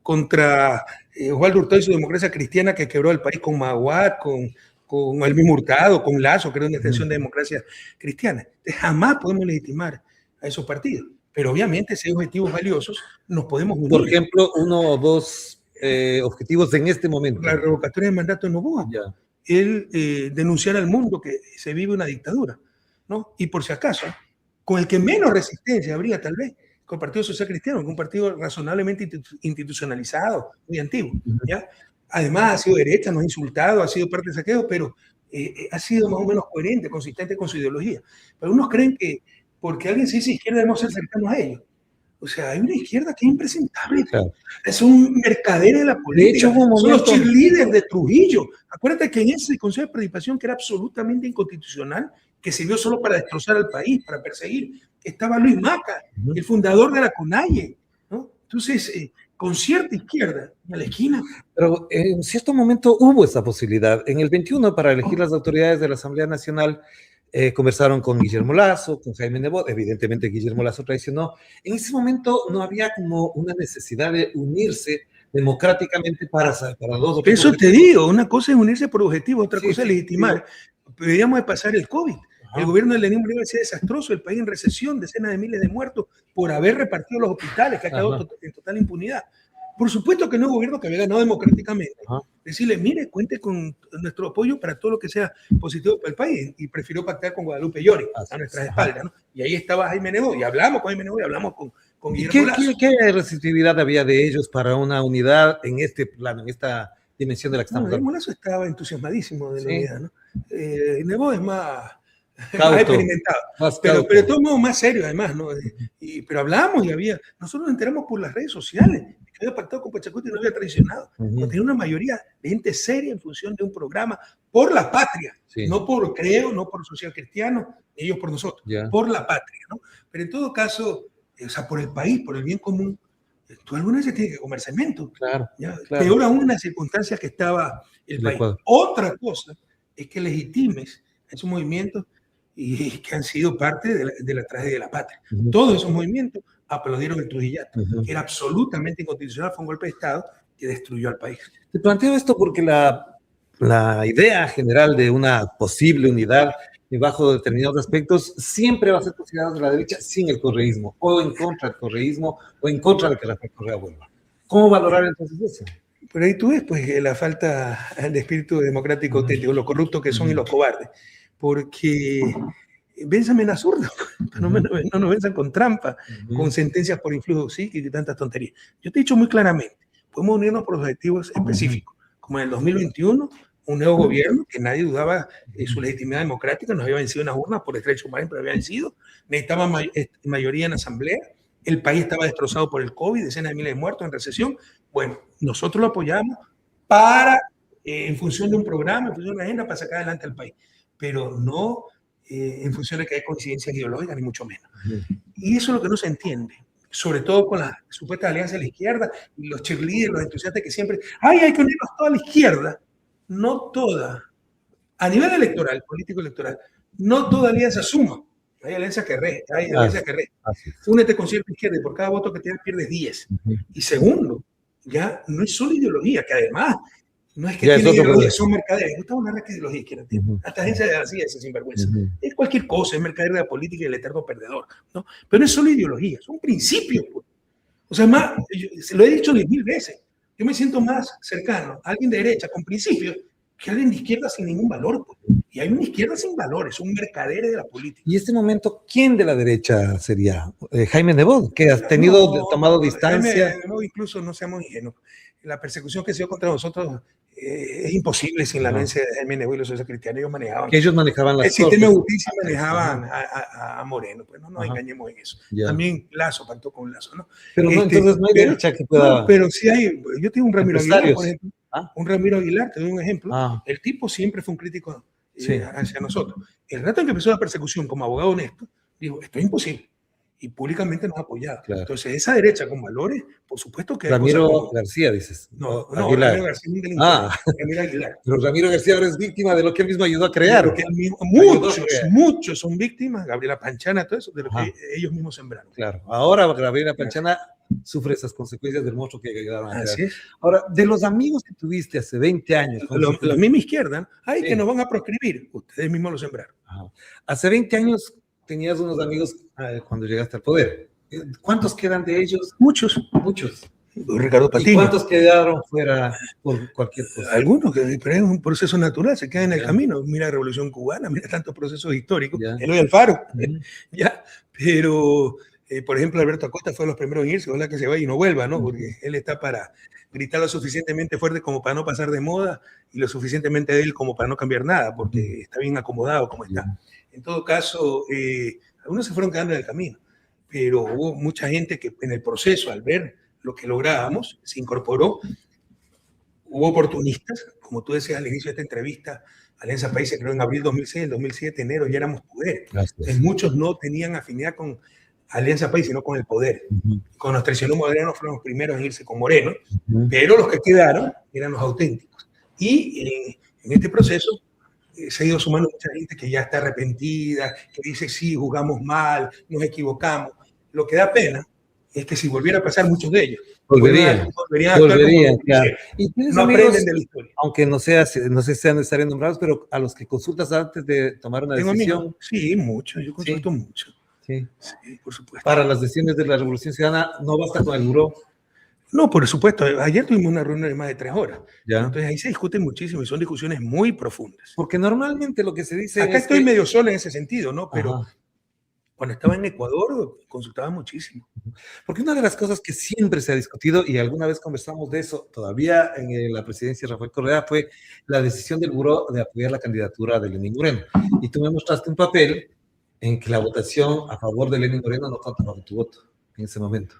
Contra Osvaldo Hurtado y su democracia cristiana que quebró el país con Maguad, con el mismo Hurtado, con Lazo, que era una extensión de democracia cristiana. Entonces, jamás podemos legitimar a esos partidos. Pero obviamente, si hay objetivos valiosos, nos podemos unir. Por ejemplo, 1 o 2 objetivos en este momento. La revocatoria del mandato de Noboa. Él denunciar al mundo que se vive una dictadura, ¿no? Y por si acaso, con el que menos resistencia habría tal vez, con el Partido Social Cristiano, que es un partido razonablemente institucionalizado, muy antiguo, ¿ya? Además, ha sido derecha, nos ha insultado, ha sido parte de saqueo, pero ha sido más o menos coherente, consistente con su ideología. Pero unos creen que porque alguien se dice izquierda debemos ser cercanos a ellos. O sea, hay una izquierda que es impresentable. Claro. Es un mercader de la política. De hecho, son los cheerleaders de Trujillo. Acuérdate que en ese Consejo de Participación, que era absolutamente inconstitucional, que sirvió solo para destrozar al país, para perseguir, estaba Luis Maca, el fundador de la CONAIE, ¿no? Entonces, con cierta izquierda a la esquina. Pero en cierto momento hubo esa posibilidad. En el 21, para elegir las autoridades de la Asamblea Nacional, conversaron con Guillermo Lasso, con Jaime Nebot, evidentemente Guillermo Lasso traicionó. En ese momento no había como una necesidad de unirse democráticamente para dos o tres. Eso te digo, una cosa es unirse por objetivo, otra cosa es legitimar. Deberíamos de pasar el COVID. El gobierno de Lenín Moreno ha sido desastroso, el país en recesión, decenas de miles de muertos por haber repartido los hospitales, que ha quedado en total impunidad. Por supuesto que no es un gobierno que había ganado democráticamente. Decirle, mire, cuente con nuestro apoyo para todo lo que sea positivo para el país. Y prefirió pactar con Guadalupe Llori a nuestras espaldas, ¿no? Y ahí estaba Jaime Nebot, y hablamos con Jaime Nebot, y hablamos con Guillermo Lasso. ¿Qué receptividad había de ellos para una unidad en este plano, en esta dimensión de la que estamos hablando? Guillermo Lasso estaba entusiasmadísimo de la unidad, ¿no? Nebot es más experimentado, pero de todos modos más serio además, ¿no? Pero hablamos y nosotros nos enteramos por las redes sociales que había pactado con Pachacuti y no había traicionado. Tenía una mayoría de gente seria en función de un programa por la patria, no por Creo, no por Social Cristiano, ni ellos por nosotros, por la patria, ¿no? Pero en todo caso, o sea, por el país, por el bien común, tú alguna vez tienes que comer cemento. Claro. Peor aún en las circunstancias que estaba el país. Otra cosa es que legitimes esos movimientos y que han sido parte de la tragedia de la patria. Todos esos movimientos aplaudieron el Trujillato, que era absolutamente inconstitucional, fue un golpe de Estado que destruyó al país. Te planteo esto porque la idea general de una posible unidad bajo determinados aspectos siempre va a ser considerada de la derecha sin el correísmo, o en contra del correísmo, o en contra de que Rafael Correa vuelva. ¿Cómo valorar entonces eso? Pero ahí tú ves pues, la falta de espíritu democrático auténtico, lo corruptos que son y los cobardes. Porque vénzame en absurdo, no nos venzan con trampa, con sentencias por influjo psíquico y tantas tonterías. Yo te he dicho muy claramente, podemos unirnos por objetivos específicos, como en el 2021, un nuevo gobierno que nadie dudaba de su legitimidad democrática, nos había vencido en las urnas por estrecho margen, pero había vencido, necesitaba mayoría en la asamblea, el país estaba destrozado por el COVID, decenas de miles de muertos en recesión. Bueno, nosotros lo apoyamos en función de un programa, en función de una agenda para sacar adelante al país, pero no en función de que hay coincidencias ideológicas, ni mucho menos. Y eso es lo que no se entiende, sobre todo con las supuestas alianzas de la izquierda y los cheerleaders, los entusiastas que siempre, hay que unirnos toda la izquierda. No toda, a nivel electoral, político electoral, no toda alianza suma. Hay alianzas que re, Únete con cierta izquierda y por cada voto que te das pierdes 10. Y segundo, ya no es solo ideología, que además no es que tienen ideología, son mercaderes. Gustavo Narra, ¿qué ideología izquierda tiene? Hasta agencia de así, ese sinvergüenza. Es cualquier cosa, es mercader de la política y el eterno perdedor, ¿no? Pero no es solo ideología, son principios. Pues. O sea, se lo he dicho 10.000 veces. Yo me siento más cercano a alguien de derecha con principios que alguien de izquierda sin ningún valor. Pues. Y hay una izquierda sin valores, un mercader de la política. Y este momento, ¿quién de la derecha sería? Jaime Nebot, que has tomado distancia. Jaime Nebot, incluso no seamos ingenuos. La persecución que se dio contra nosotros es imposible sin la anuencia de Jaime Nebot y los socios cristianos. Ellos manejaban. Que ellos manejaban las el sistema de justicia manejaban a Moreno. Pues no nos engañemos en eso. Ya. También Lazo pactó con Lazo, ¿no? Pero no, entonces no hay derecha que pueda. No, pero sí hay. Yo tengo un Ramiro Aguilar, por ejemplo. ¿Ah? Un Ramiro Aguilar, te doy un ejemplo. El tipo siempre fue un crítico hacia nosotros. El rato en que empezó la persecución como abogado honesto, dijo, esto es imposible. Y públicamente nos ha apoyado. Claro. Entonces, esa derecha con valores, por supuesto que... Ramiro García, dices. No, Aguilar. Ramiro García es un delincuente. Ramiro Aguilar. Pero Ramiro García ahora es víctima de lo que él mismo ayudó a crear. Muchos son víctimas, Gabriela Panchana, todo eso, de lo que ellos mismos sembraron. Claro. Ahora Gabriela Panchana sufre esas consecuencias del monstruo que ayudaron a crear. Así es. Ahora, de los amigos que tuviste hace 20 años... La misma izquierda, que nos van a proscribir. Ustedes mismos lo sembraron. Hace 20 años... tenías unos amigos cuando llegaste al poder. ¿Cuántos quedan de ellos? Muchos. Ricardo Patiño. ¿Y cuántos quedaron fuera por cualquier cosa? Algunos, pero es un proceso natural, se quedan en el camino. Mira la Revolución Cubana, mira tantos procesos históricos. Eloy Alfaro. Pero, por ejemplo, Alberto Acosta fue de los primeros en irse, ojalá que se vaya y no vuelva, ¿no? Porque él está para gritar lo suficientemente fuerte como para no pasar de moda y lo suficientemente débil como para no cambiar nada, porque está bien acomodado como está. En todo caso, algunos se fueron quedando en el camino, pero hubo mucha gente que en el proceso, al ver lo que lográbamos, se incorporó. Hubo oportunistas, como tú decías al inicio de esta entrevista, Alianza País se creó en abril 2006, en 2007, enero, ya éramos poder. Entonces, muchos no tenían afinidad con Alianza País, sino con el poder. Cuando nos traicionó Moreno, fueron los primeros en irse con Moreno, pero los que quedaron eran los auténticos. Y en este proceso, se ha ido sumando mucha gente que ya está arrepentida, que dice, sí, jugamos mal, nos equivocamos. Lo que da pena es que si volviera a pasar, muchos de ellos volverían claro. Y no aprenden de la historia. Aunque no sean necesarios nombrados, pero a los que consultas antes de tomar una decisión. Amigos. Sí, mucho, yo consulto mucho. Sí, por supuesto. Para las decisiones de la Revolución Ciudadana, no basta con el buró. No, por supuesto. Ayer tuvimos una reunión de más de 3 horas. ¿Ya? Entonces ahí se discute muchísimo y son discusiones muy profundas. Porque normalmente lo que se dice acá estoy medio solo en ese sentido, ¿no? Pero cuando estaba en Ecuador consultaba muchísimo. Porque una de las cosas que siempre se ha discutido, y alguna vez conversamos de eso, todavía en la presidencia de Rafael Correa, fue la decisión del buró de apoyar la candidatura de Lenín Moreno. Y tú me mostraste un papel en que la votación a favor de Lenín Moreno no contaba con tu voto en ese momento.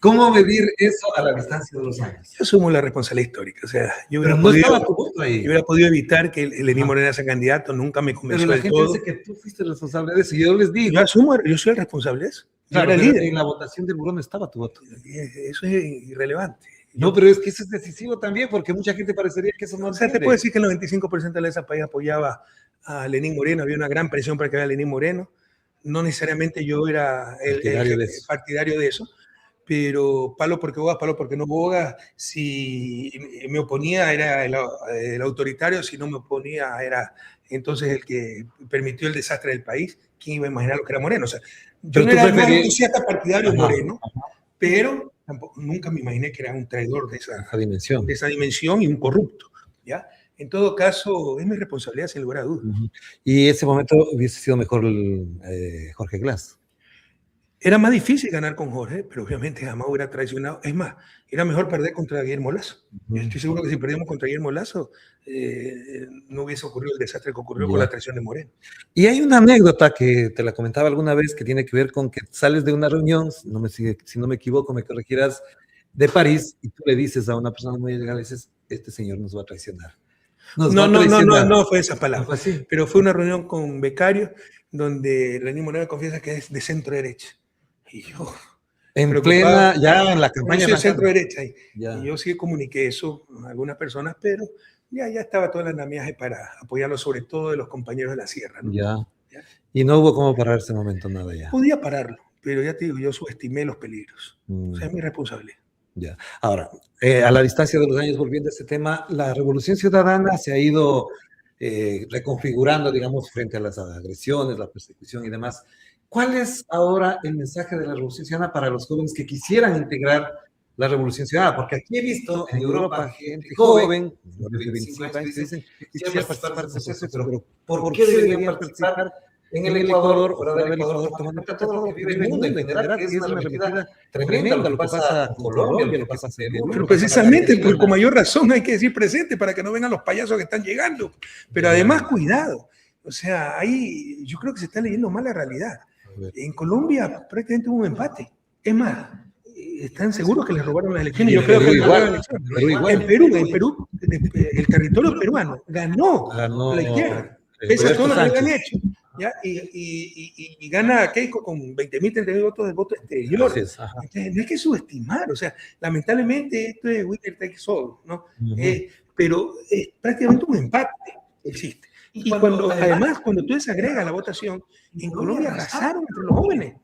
¿Cómo medir eso a la distancia de los años? Yo asumo la responsabilidad histórica. O sea, yo hubiera podido evitar que Lenín Moreno sea candidato, nunca me convenció del todo. Pero la gente dice que tú fuiste responsable de eso, y yo les digo. Yo soy el responsable de eso. Claro, pero líder. En la votación del buró no estaba tu voto. Eso es irrelevante. No, pero es que eso es decisivo también, porque mucha gente parecería que eso no. O sea, te puedo decir que el 95% de ese país apoyaba a Lenín Moreno, había una gran presión para que haya Lenín Moreno. No necesariamente yo era el partidario de eso. Pero palo porque bogas, palo porque no bogas. Si me oponía era el autoritario, si no me oponía era entonces el que permitió el desastre del país. ¿Quién iba a imaginar lo que era Moreno? O sea, yo no era entusiasta partidario Moreno, pero tampoco, nunca me imaginé que era un traidor de esa dimensión y un corrupto, ¿ya? En todo caso, es mi responsabilidad sin lugar a dudas. Y ese momento hubiese sido mejor Jorge Glass. Era más difícil ganar con Jorge, pero obviamente jamás hubiera traicionado. Es más, era mejor perder contra Guillermo Lasso. Yo estoy seguro que si perdíamos contra Guillermo Lasso, no hubiese ocurrido el desastre que ocurrió con la traición de Moreno. Y hay una anécdota que te la comentaba alguna vez que tiene que ver con que sales de una reunión, si no me equivoco, me corregirás, de París, y tú le dices a una persona muy legal, dices, este señor nos va a traicionar. No fue esa palabra. ¿No fue así? Pero fue una reunión con becarios donde Lenín Moreno confiesa que es de centro derecha. Y yo, en plena, ya en la campaña de centro derecha, y yo sí comuniqué eso a algunas personas, pero ya estaba todo el andamiaje para apoyarlo, sobre todo de los compañeros de la sierra, ¿no? ¿Ya? Y no hubo cómo parar ese momento, nada ya. Podía pararlo, pero ya te digo, yo subestimé los peligros. O sea, es mi responsabilidad. Ya. Ahora, a la distancia de los años, volviendo a ese tema, la Revolución Ciudadana se ha ido reconfigurando, digamos, frente a las agresiones, la persecución y demás. ¿Cuál es ahora el mensaje de la Revolución Ciudadana para los jóvenes que quisieran integrar la Revolución Ciudadana, porque aquí he visto en Europa gente joven, de 25 años, que dicen que quisiera participar de ese proceso, pero ¿por qué deberían participar en el Ecuador o fuera del Ecuador, tomando en cuenta todo lo que vive el mundo en general, que es una arremetida tremenda lo que pasa en Colombia, lo que pasa en Perú? Pero precisamente, pues, con mayor razón hay que decir presente para que no vengan los payasos que están llegando. Pero además, cuidado. O sea, ahí yo creo que se está leyendo mal la realidad. En Colombia prácticamente hubo un empate. Es más, están seguros que les robaron las elecciones. Yo creo que igual. En Perú, el territorio peruano ganó la izquierda, pese a todo lo que le han hecho. ¿Ya? Y gana Keiko con 20.000, 30.000 votos de voto exterior. Entonces, no hay que subestimar, o sea, lamentablemente esto es winner takes all, ¿no? Pero prácticamente un empate existe. Y además, cuando tú desagregas la votación, en Colombia arrasaron entre los jóvenes.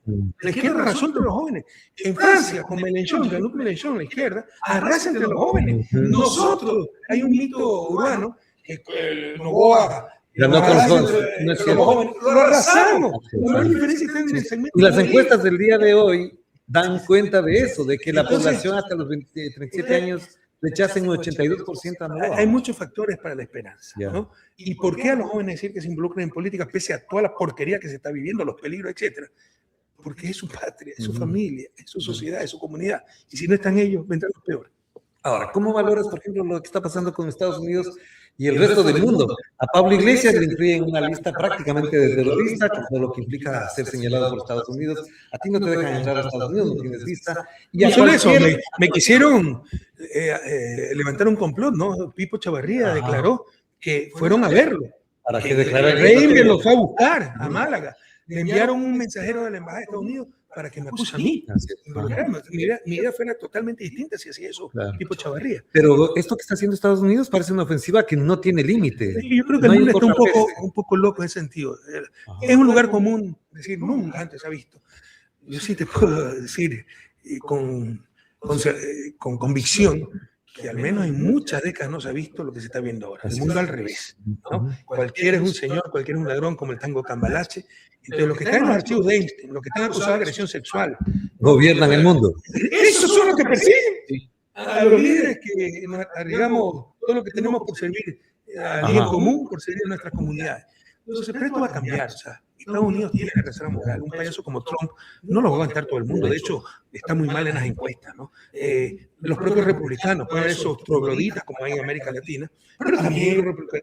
La izquierda arrasó entre los jóvenes. En Francia, con Mélenchon, Jean-Luc Mélenchon, la izquierda, arrasa entre los jóvenes. Nosotros, hay un mito urbano que Noboa ganó con los jóvenes. Lo arrasamos. La diferencia está en el segmento. Y las encuestas del día de hoy dan cuenta de eso, de que la población hasta los 37 años rechacen un 82% a Noboa. Hay muchos factores para la esperanza, ¿no? ¿Y por qué a los jóvenes decir que se involucren en política pese a toda la porquería que se está viviendo, los peligros, etcétera? Porque es su patria, es su familia, es su sociedad, es su comunidad. Y si no están ellos, vendrán los peores. Ahora, ¿cómo valoras, por ejemplo, lo que está pasando con Estados Unidos y el resto del mundo? A Pablo Iglesias le incluyen en una lista prácticamente de terrorista, con todo lo que implica ser señalado por Estados Unidos. A ti no te dejan entrar a Estados Unidos, no tienes vista. Y no solo eso, me quisieron levantar un complot, ¿no? Pipo Chavarría declaró que fueron a verlo. ¿Para qué declarar? Reimber lo fue a buscar a Málaga. Le enviaron un mensajero de la Embajada de Estados Unidos para que me acuse a mí. Mi idea fuera totalmente distinta si hacía eso, Pipo Chavarría. Pero esto que está haciendo Estados Unidos parece una ofensiva que no tiene límite. Yo creo que el mundo está un poco loco en ese sentido. Es un lugar común, decir, nunca antes se ha visto. Yo sí te puedo decir con convicción que al menos en muchas décadas no se ha visto lo que se está viendo ahora. El mundo al revés, ¿no? Cualquiera es un señor, cualquiera es un ladrón, como el tango Cambalache. Entonces, los que están en los archivos de Einstein, los que están acusados de agresión sexual, gobiernan el mundo. Esos son los que persiguen a los líderes que nos arriesgamos todo lo que tenemos por servir al bien común, por servir a nuestras comunidades. Entonces, pero esto va a cambiar, o sea, Estados Unidos tiene que reserva moral. Un payaso como Trump no lo va a aguantar todo el mundo. De hecho, está muy mal en las encuestas, ¿no? Los propios republicanos, pueden haber esos trogloditas como hay en América Latina, pero también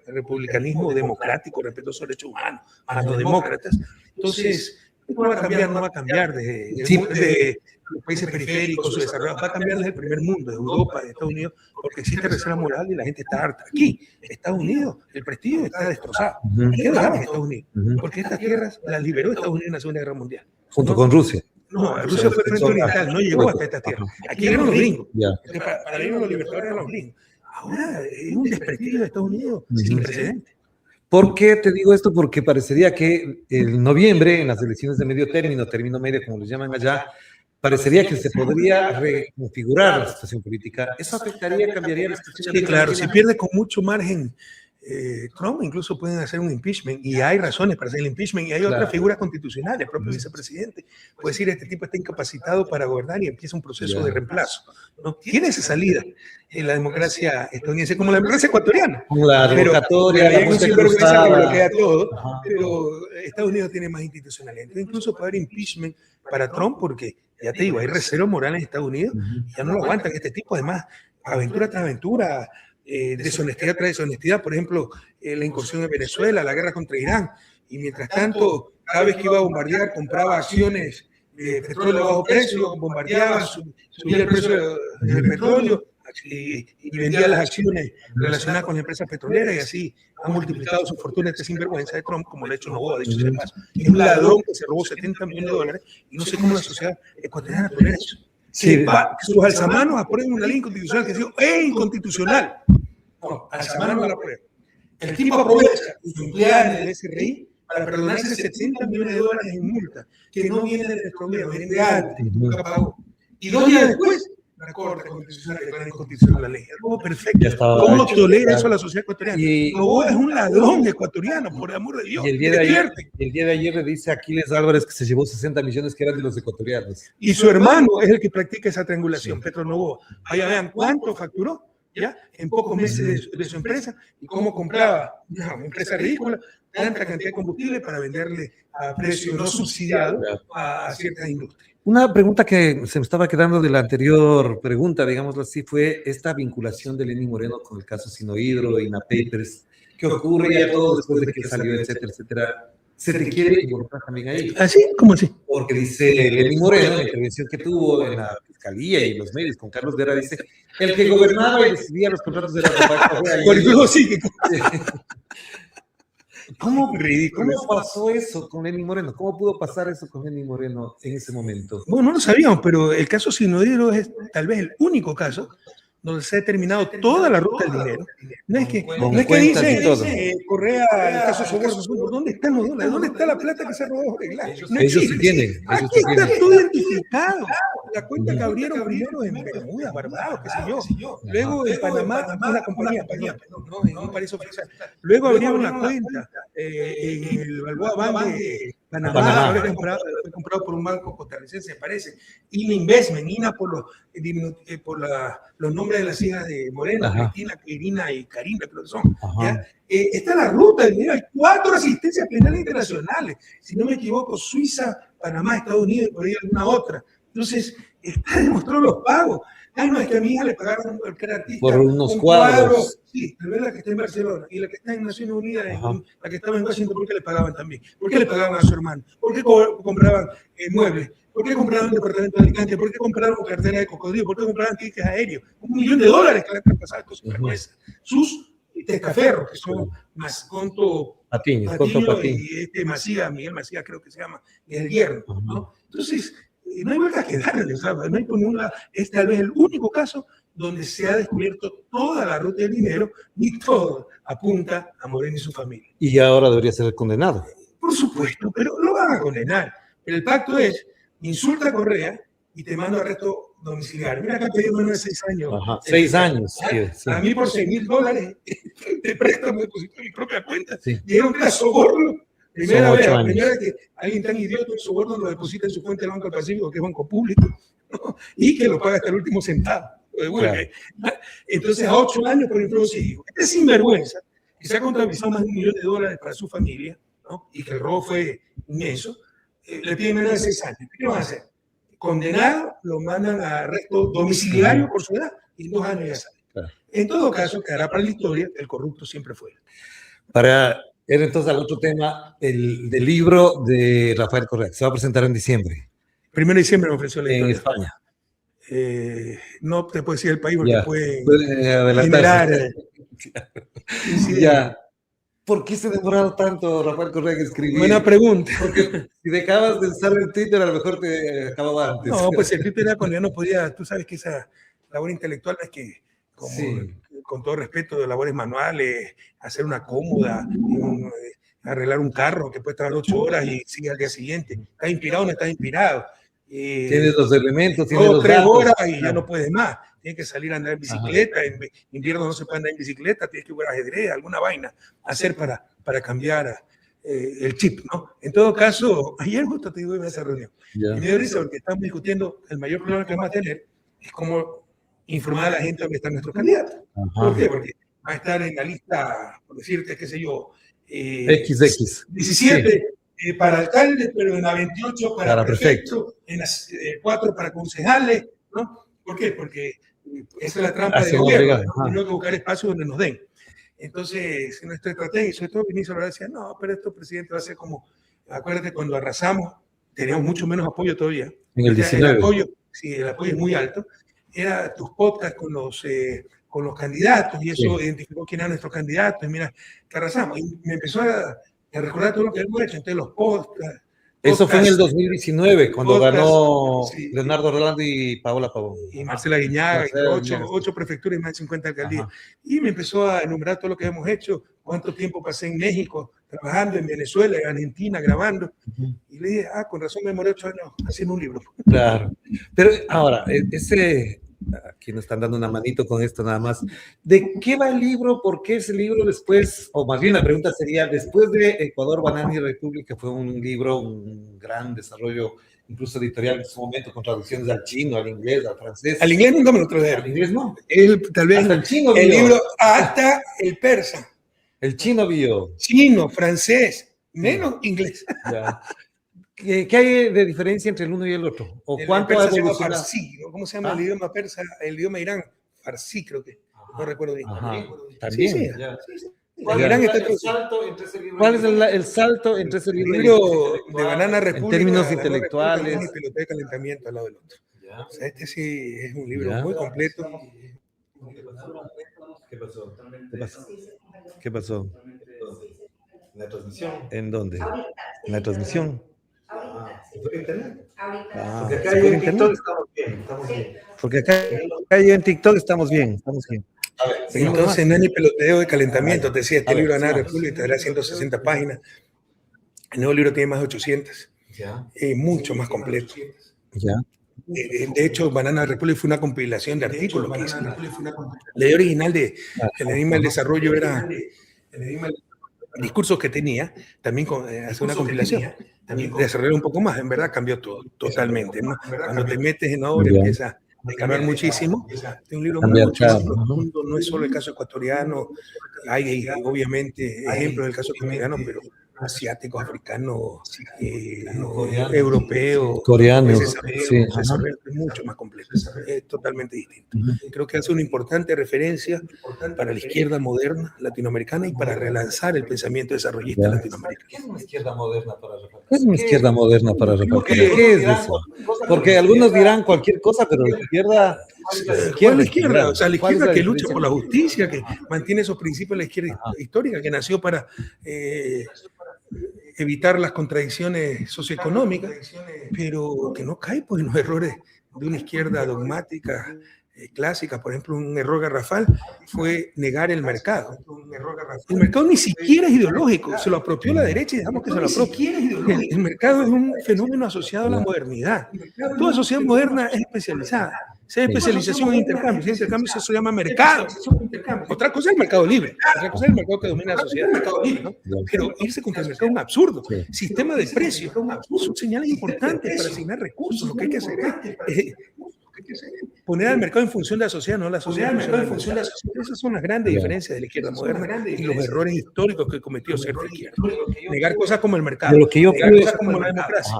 el republicanismo democrático, respetuoso de derechos humanos, los demócratas. Entonces, no va a cambiar de los países periféricos o desarrollados, va a cambiar desde el primer mundo, de Europa, de Estados Unidos, porque existe reserva moral y la gente está harta. Aquí, Estados Unidos, el prestigio está destrozado. ¿Qué dejaron Estados Unidos? Porque estas tierras las liberó Estados Unidos en la Segunda Guerra Mundial. Junto con Rusia. No, Rusia fue frente oriental, no llegó hasta estas tierras. Aquí eran los gringos. Para ellos los libertadores eran los gringos. Ahora es un desprestigio de Estados Unidos sin precedentes. ¿Por qué te digo esto? Porque parecería que en noviembre, en las elecciones de medio término, término medio, como les llaman allá, parecería que se podría reconfigurar la situación política. ¿Eso afectaría, cambiaría la situación? Sí, claro, si pierde con mucho margen Trump, incluso pueden hacer un impeachment, y hay razones para hacer el impeachment, y hay otras figuras constitucionales, el propio vicepresidente puede decir, este tipo está incapacitado para gobernar y empieza un proceso de reemplazo, ¿no? Tiene esa salida en la democracia estadounidense, como la democracia ecuatoriana. La revocatoria, la muerte cruzada, que bloquea todo, pero Estados Unidos tiene más institucionalidad. Entonces, incluso puede haber impeachment para Trump, porque, ya te digo, hay reserva moral en Estados Unidos, y ya no lo aguantan este tipo, además, aventura tras aventura, deshonestidad tras deshonestidad, por ejemplo, la incursión en Venezuela, la guerra contra Irán, y mientras tanto, cada vez que iba a bombardear, compraba acciones de petróleo a bajo precio, bombardeaba, subía el precio del petróleo y vendía las acciones relacionadas con las empresas petroleras, y así ha multiplicado su fortuna este sinvergüenza de Trump, como lo ha hecho Noboa, de hecho, es un ladrón que se robó $70 millones, y no sé cómo la sociedad ecuatoriana tolera eso. Sí, sus alzamanos aprueban una ley inconstitucional que ha sido inconstitucional. No, alzamanos no la aprueban. El tipo aprovecha y emplea en el SRI para perdonarse $70 millones en multa, que no viene de nuestro gobierno, viene de antes, nunca pagó. Y 2 días después la Corte Constitucional declara inconstitucional la ley. El robo perfecto. ¿Cómo hecho, tolera eso a la sociedad ecuatoriana? Novoa es un ladrón ecuatoriano, por el amor de Dios. Y el día de ayer le dice a Aquiles Álvarez que se llevó 60 millones que eran de los ecuatorianos. Y su hermano es el que practica esa triangulación, Petro Novoa. Vaya, vean cuánto facturó, ¿ya? En pocos meses de su empresa, y cómo compraba una empresa ridícula tanta cantidad de combustible para venderle a precio no subsidiado a ciertas industrias. Una pregunta que se me estaba quedando de la anterior pregunta, digámoslo así, fue esta vinculación de Lenín Moreno con el caso Sinohidro, INA Papers, que ocurre ya todo después de que salió, etcétera, etcétera. ¿Se te quiere involucrar también ahí? ¿Así? ¿Cómo así? Porque dice Lenín Moreno, en la intervención que tuvo en la Fiscalía y en los medios con Carlos Guerra, dice, el que gobernaba y decidía los contratos de la Correa. Sí. ¿Cómo pasó eso con Lenín Moreno? ¿Cómo pudo pasar eso con Lenín Moreno en ese momento? Bueno, no lo sabíamos, pero el caso Sinohidro es tal vez el único caso donde se ha determinado toda la ruta del dinero. No es que dice Correa, el caso Soborno, ¿dónde están los dólares? ¿Dónde está la plata que se robó Jorge Glass? Ellos sí tienen. Aquí está todo identificado. La cuenta que abrieron primero en Bermuda, Barbados, qué sé yo. Luego en Panamá, una compañía española, ¿no? En un paraíso fiscal. Luego abrieron una cuenta en el Balboa Bank de Panamá. Ahora fue comprado por un banco costarricense, me parece. INA Investment, INA por los nombres de las hijas de Moreno, Cristina, Irina y Karina, creo que son. ¿Ya? Está la ruta del dinero. Hay 4 asistencias penales internacionales. Si no me equivoco, Suiza, Panamá, Estados Unidos y por ahí alguna otra. Entonces, está demostrado los pagos. Ay, no, es que a mi hija le pagaron cualquier artista. Por unos cuadros. Sí, tal vez la que está en Barcelona y la que está en Naciones Unidas, la que estaba en Washington, ¿por qué le pagaban también? ¿Por qué le pagaban a su hermano? ¿Por qué compraban muebles? ¿Por qué compraban un departamento de Alicante? ¿Por qué compraron cartera de cocodrilo? ¿Por qué compraban tickets aéreos? $1 millón que le han traspasado estos sinvergüenzas. Sus testaferros, que son Masconto Patiño y Miguel Macías creo que se llama, es el yerno, ¿no? Entonces, no hay vuelta que darle, ¿sabes? No hay por ningún lado. Es tal vez el único caso donde se ha descubierto toda la ruta del dinero y todo apunta a Moreno y su familia. Y ahora debería ser condenado. Por supuesto, pero lo van a condenar. Pero el pacto es, insulta a Correa y te mando arresto domiciliario. Mira que han pedido menos de 6 años. 6 años. Sí. A mí por $6,000 de préstamo deposito en mi propia cuenta. Sí. Dijeron que era soborno. Primera vez que alguien tan idiota en soborno lo deposita en su cuenta del Banco del Pacífico, que es banco público, ¿no? Y que lo paga hasta el último centavo. Claro. Entonces, a 8 años por infraucidio. Este sinvergüenza, que se ha contabilizado más de $1 millón para su familia, ¿no? Y que el robo fue inmenso, le piden menos de 6 años. ¿Qué van a hacer? Condenado, lo mandan a arresto domiciliario por su edad y 2 años ya sale. Claro. En todo caso, quedará para la historia, el corrupto siempre fue. Para ir entonces al otro tema, el del libro de Rafael Correa, se va a presentar en diciembre. 1 de diciembre me ofreció la historia. En España. No te puedo decir el país porque puede generar. Ya. ¿Por qué se ha demorado tanto Rafael Correa en escribir? Buena pregunta. Porque si dejabas de usar el Twitter, a lo mejor te acababa antes. No, pues el Twitter era cuando ya no podía. Tú sabes que esa labor intelectual es que, con todo respeto, de labores manuales, hacer una cómoda, arreglar un carro que puede estar 8 horas y sigue al día siguiente. ¿Estás inspirado o no estás inspirado? Tienes los elementos, tienes los 3 horas y ya no puedes más. Tienes que salir a andar en bicicleta. En invierno no se puede andar en bicicleta, tienes que jugar ajedrez, alguna vaina, hacer para cambiar el chip, ¿no? En todo caso, ayer justo te digo en esa reunión. Y me dio risa porque estamos discutiendo el mayor problema que vamos a tener es cómo informar a la gente dónde están nuestros candidatos. ¿Por qué? Porque va a estar en la lista, por decirte, qué sé yo, XX. 17 para alcalde, pero en la 28 para prefecto, en las 4 para concejales, ¿no? ¿Por qué? Porque esa es la trampa del gobierno, ¿no? Tenemos que buscar espacios donde nos den. Entonces, en nuestra estrategia, sobre todo Vinicio decía, no, pero esto, presidente, va a ser como, acuérdate, cuando arrasamos, teníamos mucho menos apoyo todavía. En el 19. El apoyo es muy alto. Era tus podcasts con los candidatos, y eso identificó quién era nuestro candidato, y mira, que arrasamos. Y me empezó a recordar todo lo que hemos hecho, entonces los podcasts. Eso fue en el 2019, cuando ganó Leonardo Rolando y Paola Pavón. Y Marcela Guiñaga, 8 prefecturas y más de 50 alcaldías. Y me empezó a enumerar todo lo que hemos hecho, cuánto tiempo pasé en México, trabajando en Venezuela, en Argentina, grabando. Y le dije, con razón me demoré 8 años haciendo un libro. Claro. Pero ahora, aquí nos están dando una manito con esto nada más. ¿De qué va el libro? ¿Por qué ese libro después? O más bien la pregunta sería, después de Ecuador, Banana y República, fue un libro, un gran desarrollo, incluso editorial en su momento, con traducciones al chino, al inglés, al francés. Al inglés nunca me lo trajeron. Al inglés no. Tal vez hasta el chino el vio. libro, hasta el persa. El chino vio. Chino, francés, menos inglés. Ya. ¿Qué hay de diferencia entre el uno y el otro? ¿O cuánto ha evolucionado? Farsi, ¿no? ¿Cómo se llama el idioma persa? El idioma Irán, farsi creo que. No recuerdo bien. También. Sí. ¿Cuál es el salto entre ese libro? El libro de Banana República, en términos intelectuales. Y pelota de calentamiento al lado del otro. O sea, este sí es un libro muy completo. ¿Qué pasó? ¿La transmisión? ¿En dónde? ¿En la transmisión? Porque acá en TikTok estamos bien. Porque acá en TikTok estamos bien. Entonces, Nani Peloteo de calentamiento, te decía, este libro de Banana República tendrá 160 páginas. El nuevo libro tiene más de 800. Mucho más completo. De hecho, Banana República fue una compilación de artículos. La idea original de El Enigma del Desarrollo era discursos que tenía, también hacer una compilación, desarrollar un poco más. En verdad cambió todo, totalmente, ¿no? Cuando te metes en obra empieza a cambiar muchísimo. Es un libro muy profundo, no es solo el caso ecuatoriano, hay obviamente ejemplos del caso ecuatoriano, pero asiáticos, africanos, europeos, coreanos, es mucho más complejo, es totalmente distinto. Creo que hace una importante referencia para la izquierda moderna latinoamericana y para relanzar el pensamiento desarrollista latinoamericano. ¿Qué es una izquierda moderna para Rafael? ¿Qué es una izquierda moderna para Rafael? ¿Qué es eso? Porque algunos dirán cualquier cosa, pero la izquierda... La izquierda, o sea, la izquierda que lucha por la justicia, que mantiene esos principios de la izquierda histórica, que nació para evitar las contradicciones socioeconómicas, pero que no cae pues, en los errores de una izquierda dogmática clásica. Por ejemplo, un error garrafal fue negar el mercado. El mercado ni siquiera es ideológico, se lo apropió la derecha y dejamos que se lo apropie. El mercado es un fenómeno asociado a la modernidad. Toda sociedad moderna es especializada. Sea especialización en intercambio. Si intercambio se llama mercado. Otra cosa es el mercado libre. Otra cosa es el mercado que domina la sociedad. El mercado libre, ¿no? Pero irse contra el mercado es un absurdo. Sistema de precios son señales importantes para asignar recursos. Lo que hay que hacer es poner al mercado en función de la sociedad, no la sociedad en función de la sociedad. Esas son las grandes diferencias de la izquierda moderna y los errores históricos que cometió cierta izquierda. Negar cosas como el mercado, de lo que yo negar pude, cosas como la democracia.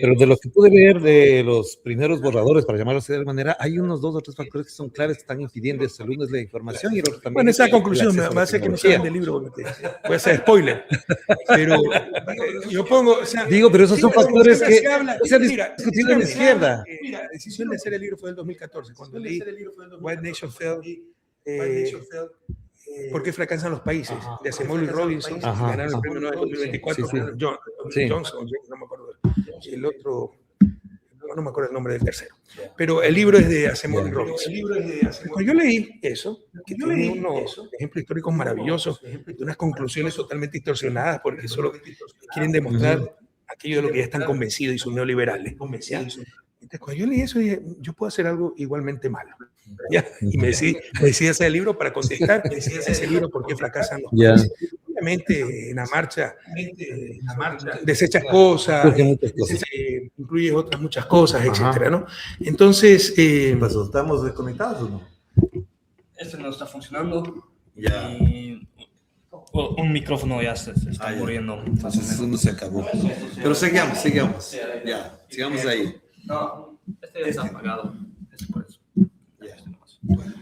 Pero de lo que pude ver de los primeros borradores, para llamarlo así de alguna manera, hay unos 2 o 3 factores que son claves que están impidiendo ese alumno es la información y el otro también. Bueno, esa conclusión me va a hacer que no salgan del libro, voy a hacer spoiler. Pero yo pongo, o sea, digo, pero esos son factores que se han mira, discutido en la izquierda. Mira, la decisión de hacer el libro fue en el 2014, cuando leí White Nation Fell, ¿Por qué fracasan los países? De Asimov y Robinson, ganaron el premio Nobel en 2024, Johnson, no me acuerdo, el otro, no me acuerdo el nombre del tercero, pero el libro es de Asimov y Robinson. Cuando yo leí eso, que tiene unos ejemplos históricos maravillosos, de unas conclusiones totalmente distorsionadas, porque solo quieren demostrar aquello de lo que ya están convencidos y son neoliberales. Entonces, cuando yo leí eso, dije, yo puedo hacer algo igualmente malo. ¿Ya? Y me decidí hacer el libro para contestar ese libro, ¿por qué fracasan los países? Obviamente, en la marcha desechas cosas, incluyes otras muchas cosas, etcétera, ¿no? Entonces, ¿qué pasó? ¿Estamos desconectados o no? Este no está funcionando. Ya. Y un micrófono ya se está muriendo. Entonces, eso no se acabó. Pero sigamos. Ya, sigamos ahí. No, este ya está apagado. Es por eso. Bueno,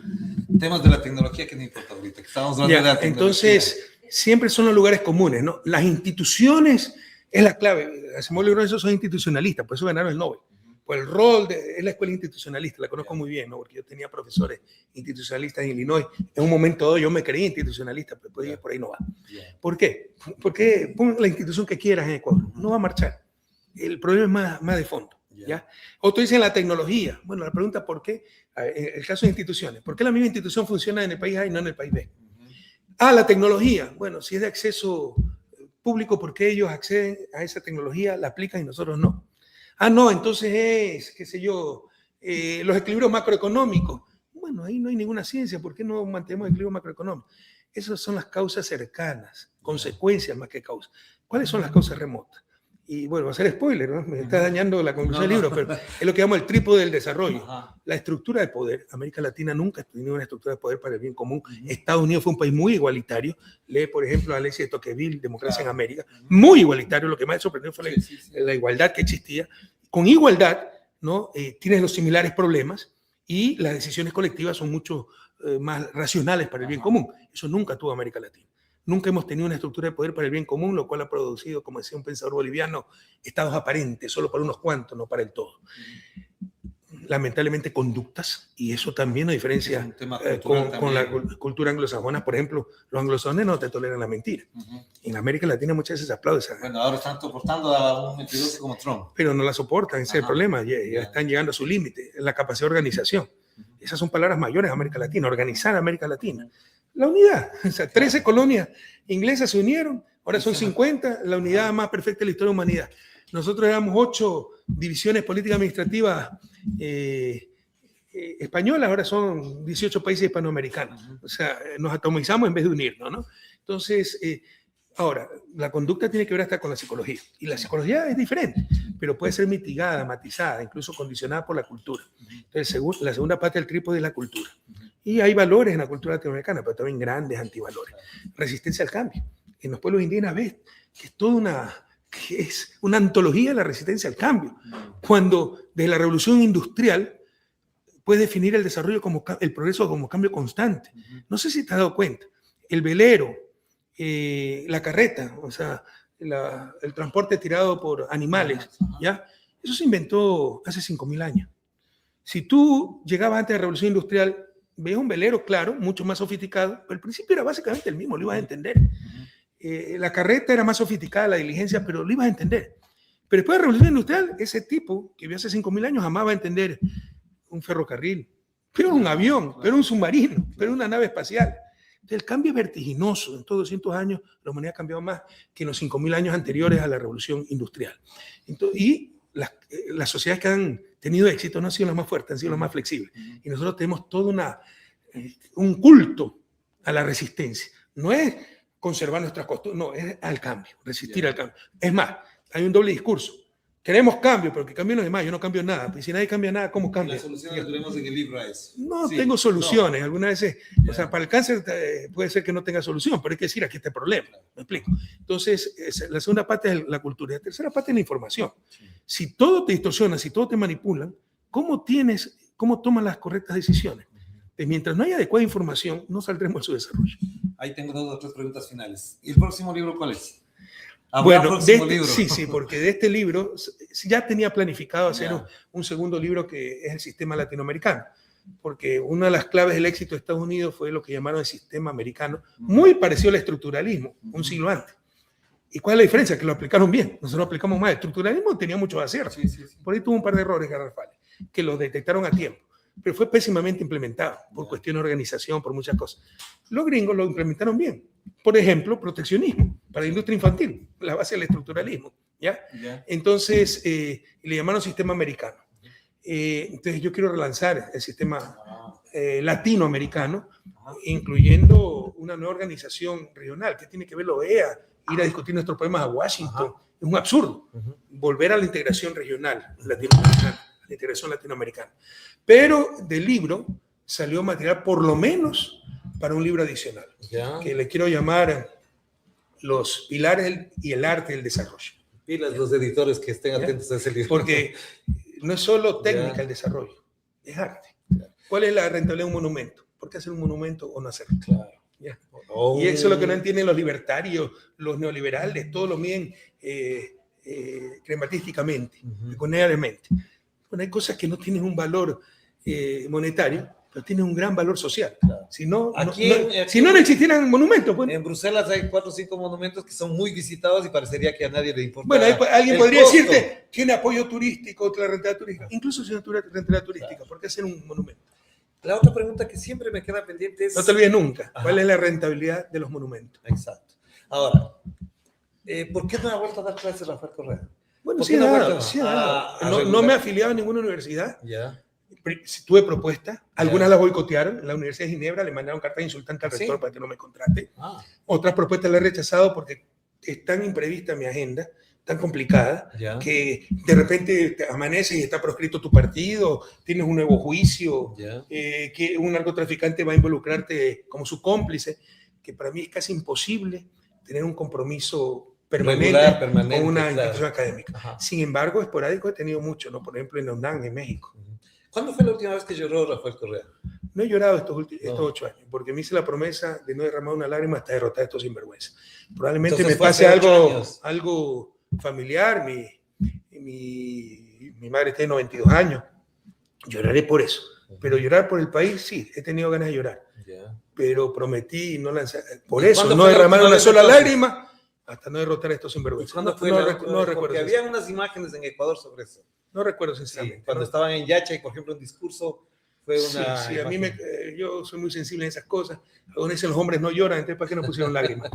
temas de la tecnología que no importa ahorita. Que estamos hablando de la tecnología. Entonces, siempre son los lugares comunes, ¿no? Las instituciones es la clave. Asimov y Robinson son institucionalistas, por eso ganaron el Nobel. Pues el rol es la escuela institucionalista, la conozco muy bien, ¿no? Porque yo tenía profesores institucionalistas en Illinois. En un momento dado yo me creí institucionalista, pero después dije, por ahí no va. ¿Por qué? Porque pon la institución que quieras en Ecuador, no va a marchar. El problema es más de fondo. ¿Ya? Otro dice la tecnología. Bueno, la pregunta ¿por qué? En el caso de instituciones, ¿por qué la misma institución funciona en el país A y no en el país B? La tecnología. Bueno, si es de acceso público, ¿por qué ellos acceden a esa tecnología, la aplican y nosotros no? No, entonces es, qué sé yo, Los equilibrios macroeconómicos. Bueno, ahí no hay ninguna ciencia. ¿Por qué no mantenemos equilibrio macroeconómico? Esas son las causas cercanas, consecuencias más que causas. ¿Cuáles son las causas remotas? Y bueno, va a ser spoiler, ¿no? Me está dañando la conclusión del libro, pero es lo que llamo el trípode del desarrollo. La estructura de poder. América Latina nunca ha tenido una estructura de poder para el bien común. Estados Unidos fue un país muy igualitario. Lee, por ejemplo, a Alexis de Tocqueville, Democracia en América. Muy igualitario. Lo que más me sorprendió fue la igualdad que existía. Con igualdad, ¿no? Tienes los similares problemas y las decisiones colectivas son mucho más racionales para el bien común. Eso nunca tuvo América Latina. Nunca hemos tenido una estructura de poder para el bien común, lo cual ha producido, como decía un pensador boliviano, estados aparentes, solo para unos cuantos, no para el todo. Lamentablemente conductas, y eso también, a diferencia con la cultura anglosajona. Por ejemplo, los anglosajones no te toleran la mentira. En América Latina muchas veces aplauden. Bueno, ahora están soportando a un mentiroso como Trump. Pero no la soportan, ese es el problema. Ya están llegando a su límite, la capacidad de organización. Esas son palabras mayores de América Latina, organizar a América Latina. La unidad, o sea, 13 colonias inglesas se unieron, ahora son 50, la unidad más perfecta de la historia de la humanidad. Nosotros éramos 8 divisiones políticas administrativas españolas, ahora son 18 países hispanoamericanos. O sea, nos atomizamos en vez de unirnos, ¿no? Entonces, ahora, la conducta tiene que ver hasta con la psicología. Y la psicología es diferente, pero puede ser mitigada, matizada, incluso condicionada por la cultura. Entonces, la segunda parte del trípode es la cultura. Y hay valores en la cultura latinoamericana, pero también grandes antivalores. Resistencia al cambio. En los pueblos indígenas ves que es una antología de la resistencia al cambio. Cuando desde la revolución industrial puedes definir el desarrollo el progreso como cambio constante. No sé si te has dado cuenta. El velero, la carreta, o sea, el transporte tirado por animales, ¿ya? Eso se inventó hace 5.000 años. Si tú llegabas antes de la revolución industrial, veías un velero, claro, mucho más sofisticado, pero el principio era básicamente el mismo, lo ibas a entender. La carreta era más sofisticada, la diligencia, pero lo ibas a entender. Pero después de la revolución industrial, ese tipo que vio hace 5.000 años amaba entender un ferrocarril, pero un avión, pero un submarino, pero una nave espacial. Entonces, el cambio es vertiginoso. En todos 200 años la humanidad ha cambiado más que en los 5.000 años anteriores a la revolución industrial. Entonces, y las sociedades que han tenido éxito no han sido las más fuertes, han sido las más flexibles. Y nosotros tenemos todo un culto a la resistencia. No es conservar nuestras costumbres, no, es al cambio, resistir al cambio. Es más, hay un doble discurso. Queremos cambio, pero que cambien los demás, yo no cambio nada. Pues si nadie cambia nada, ¿cómo cambia? La solución la tenemos en el libro a eso. No tengo soluciones. Algunas veces, o sea, para el cáncer puede ser que no tenga solución, pero hay que decir aquí está el problema. ¿Me explico? Entonces, la segunda parte es la cultura. Y la tercera parte es la información. Si todo te distorsiona, si todo te manipulan, ¿cómo tomas las correctas decisiones? Pues mientras no haya adecuada información, no saldremos de su desarrollo. Ahí tengo 2 o 3 preguntas finales. ¿Y el próximo libro cuál es? Bueno, sí, porque de este libro ya tenía planificado hacer un segundo libro que es el sistema latinoamericano, porque una de las claves del éxito de Estados Unidos fue lo que llamaron el sistema americano, muy parecido al estructuralismo, un siglo antes. ¿Y cuál es la diferencia? Que lo aplicaron bien, nosotros aplicamos más. El estructuralismo tenía muchos aciertos, por ahí tuvo un par de errores garrafales, que los detectaron a tiempo, pero fue pésimamente implementado por cuestión de organización, por muchas cosas. Los gringos lo implementaron bien. Por ejemplo, proteccionismo para la industria infantil, la base del estructuralismo. ¿Ya? Entonces, le llamaron sistema americano. Entonces, yo quiero relanzar el sistema latinoamericano, incluyendo una nueva organización regional. ¿Qué tiene que ver la OEA? Ir a discutir nuestros problemas a Washington. Es un absurdo. Volver a la integración regional latinoamericana, la integración latinoamericana. Pero del libro salió material, por lo menos, para un libro adicional, que le quiero llamar Los pilares y el arte del desarrollo. Pilas los editores que estén atentos a ese libro. Porque no es solo técnica el desarrollo, es arte. ¿Cuál es la rentabilidad de un monumento? ¿Por qué hacer un monumento o no hacerlo? Claro. Y eso es lo que no entienden los libertarios, los neoliberales, todos lo miden crematísticamente, económicamente. Bueno, hay cosas que no tienen un valor monetario, pero tienen un gran valor social. Claro. Si no, no existieran monumentos. Pues. En Bruselas hay 4 o 5 monumentos que son muy visitados y parecería que a nadie le importa. Bueno, alguien podría decirte, tiene apoyo turístico, la rentabilidad turística. Incluso si no tuviera rentabilidad turística, ¿por qué hacer un monumento? La otra pregunta que siempre me queda pendiente es... No te olvides nunca, ¿cuál es la rentabilidad de los monumentos? Exacto. Ahora, ¿por qué no ha vuelto a dar clases Rafael Correa? Bueno, sí, no me he afiliado a ninguna universidad. tuve propuestas, algunas las boicotearon. En la Universidad de Ginebra le mandaron cartas insultantes al rector para que no me contrate. Otras propuestas las he rechazado porque es tan imprevista mi agenda, tan complicada, que de repente te amaneces y está proscrito tu partido, tienes un nuevo juicio, que un narcotraficante va a involucrarte como su cómplice, que para mí es casi imposible tener un compromiso permanente con una institución académica. Sin embargo, esporádico he tenido mucho, ¿no? Por ejemplo, en la UNAM, en México. ¿Cuándo fue la última vez que lloró Rafael Correa? No he llorado estos 8 años, porque me hice la promesa de no derramar una lágrima hasta derrotar a estos sinvergüenzas. Probablemente me pase algo familiar. Mi madre tiene 92 años. Lloraré por eso. Pero llorar por el país, sí, he tenido ganas de llorar. Pero prometí no lanzar. Por eso, no derramar una sola lágrima hasta no derrotar a estos sinvergüenzas. ¿Cuándo fue? No recuerdo. Porque había unas imágenes en Ecuador sobre eso. No recuerdo sinceramente. Cuando estaban en Yacha y, por ejemplo, un discurso fue una... Sí, a mí yo soy muy sensible en esas cosas. Algunos dicen los hombres no lloran, entonces ¿para qué no pusieron lágrimas?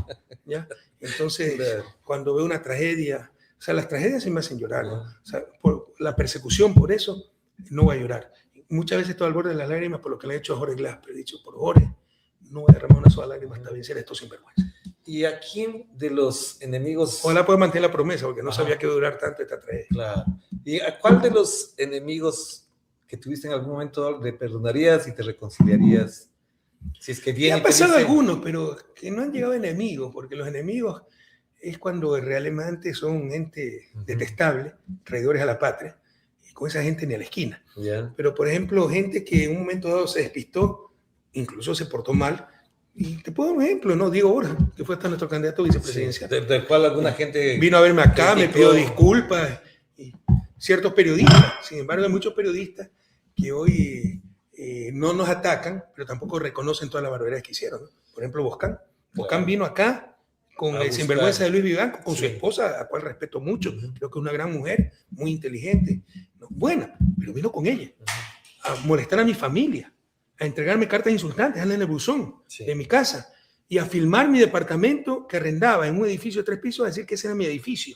¿Ya? Entonces, cuando veo una tragedia, o sea, las tragedias sí me hacen llorar, ¿no? O sea, por la persecución, por eso, no voy a llorar. Muchas veces estoy al borde de las lágrimas por lo que le he hecho a Jorge Glass, pero he dicho, por Jorge, no voy a derramar una sola lágrima hasta vencer a estos sinvergüenzas. ¿Y a quién de los enemigos? Ojalá pueda mantener la promesa, porque no sabía que iba a durar tanto esta tragedia. Claro. ¿Y a cuál de los enemigos que tuviste en algún momento le perdonarías y te reconciliarías? Si es que viene. Ha pasado algunos, pero que no han llegado enemigos, porque los enemigos es cuando realmente son gente detestable, traidores a la patria, y con esa gente ni a la esquina. Pero, por ejemplo, gente que en un momento dado se despistó, incluso se portó mal. Y te puedo dar un ejemplo, ¿no? Diego Borja, que fue hasta nuestro candidato vicepresidencial. Del cual alguna gente vino a verme acá, me pidió disculpas. Y ciertos periodistas, sin embargo, hay muchos periodistas que hoy no nos atacan, pero tampoco reconocen todas las barbaridades que hicieron, ¿no? Por ejemplo, Boscán. Boscán vino acá con el sinvergüenza de Luis Vivanco, con su esposa, a cual respeto mucho. Creo que es una gran mujer, muy inteligente, ¿no? Buena, pero vino con ella a molestar a mi familia, a entregarme cartas insultantes, en el buzón de mi casa, y a filmar mi departamento que arrendaba en un edificio de 3 pisos, a decir que ese era mi edificio,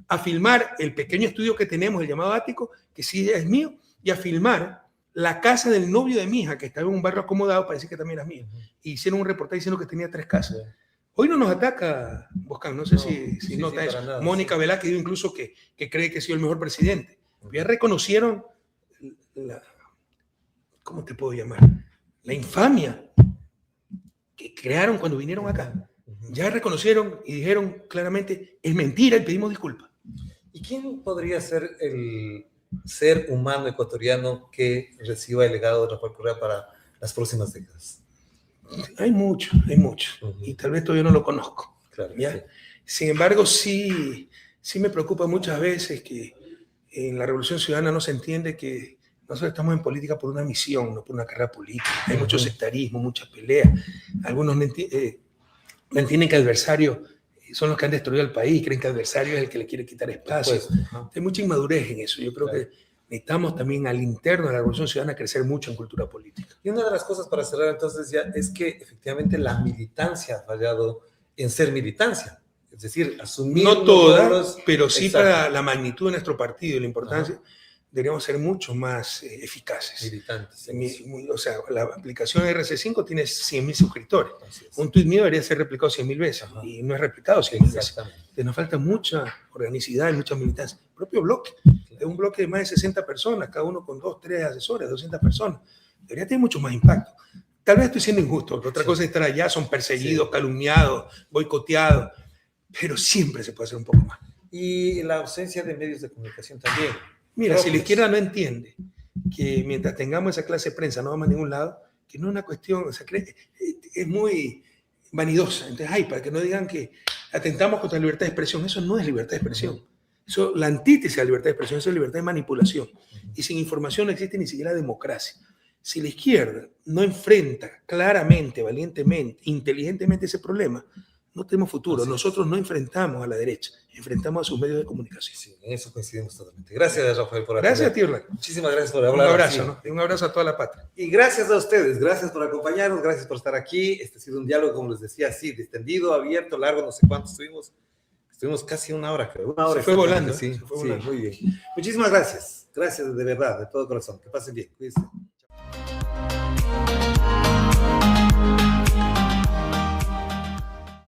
a filmar el pequeño estudio que tenemos, el llamado ático, que sí es mío, y a filmar la casa del novio de mi hija, que estaba en un barrio acomodado, parece que también era mío. Y hicieron un reportaje diciendo que tenía 3 casas. Hoy no nos ataca Boscán, no sé si nota eso. Nada, Mónica Velázquez dijo incluso que cree que ha sido el mejor presidente. Ya reconocieron ¿cómo te puedo llamar? La infamia que crearon cuando vinieron acá. Ya reconocieron y dijeron claramente, es mentira y pedimos disculpas. ¿Y quién podría ser el ser humano ecuatoriano que reciba el legado de Rafael Correa para las próximas décadas? Hay mucho. Y tal vez todavía no lo conozco. Claro, ¿ya? Sí. Sin embargo, sí me preocupa muchas veces que en la Revolución Ciudadana no se entiende que nosotros estamos en política por una misión, no por una carrera política. Hay mucho sectarismo, muchas peleas. Algunos no entienden que adversarios son los que han destruido el país, creen que adversario es el que le quiere quitar espacio. Hay mucha inmadurez en eso. Yo creo que necesitamos también al interno de la Revolución Ciudadana crecer mucho en cultura política. Y una de las cosas para cerrar entonces ya es que efectivamente la militancia ha fallado en ser militancia. Es decir, asumir... No todas, pero sí para la magnitud de nuestro partido y la importancia, deberíamos ser mucho más eficaces. Militantes. O sea, la aplicación RC5 tiene 100.000 suscriptores. Un tuit mío debería ser replicado 100.000 veces y no es replicado 100.000 veces. Entonces nos falta mucha organicidad y mucha militancia. El propio bloque, es un bloque de más de 60 personas, cada uno con 2, 3 asesores, 200 personas. Debería tener mucho más impacto. Tal vez estoy siendo injusto, porque otra cosa es estar allá, son perseguidos, calumniados, boicoteados, pero siempre se puede hacer un poco más. Y la ausencia de medios de comunicación también. Mira, si la izquierda no entiende que mientras tengamos esa clase de prensa no vamos a ningún lado, que no es una cuestión, o sea, es muy vanidosa. Entonces, para que no digan que atentamos contra la libertad de expresión, eso no es libertad de expresión. Eso, la antítesis a la libertad de expresión, eso es libertad de manipulación. Y sin información no existe ni siquiera democracia. Si la izquierda no enfrenta claramente, valientemente, inteligentemente ese problema, no tenemos futuro. Nosotros no enfrentamos a la derecha, enfrentamos a sus medios de comunicación. Sí, en eso coincidimos totalmente. Gracias, Rafael, por Gracias a ti, Orlando. Muchísimas gracias por hablar. Un abrazo, ¿no? Un abrazo a toda la patria. Y gracias a ustedes, gracias por acompañarnos, gracias por estar aquí. Este ha sido un diálogo, como les decía, así, distendido, abierto, largo, no sé cuánto estuvimos. Estuvimos casi 1 hora, creo. 1 hora. Se fue volando. Sí, se fue volando. Muy bien. Muchísimas gracias. Gracias de verdad, de todo corazón. Que pasen bien. Cuídense.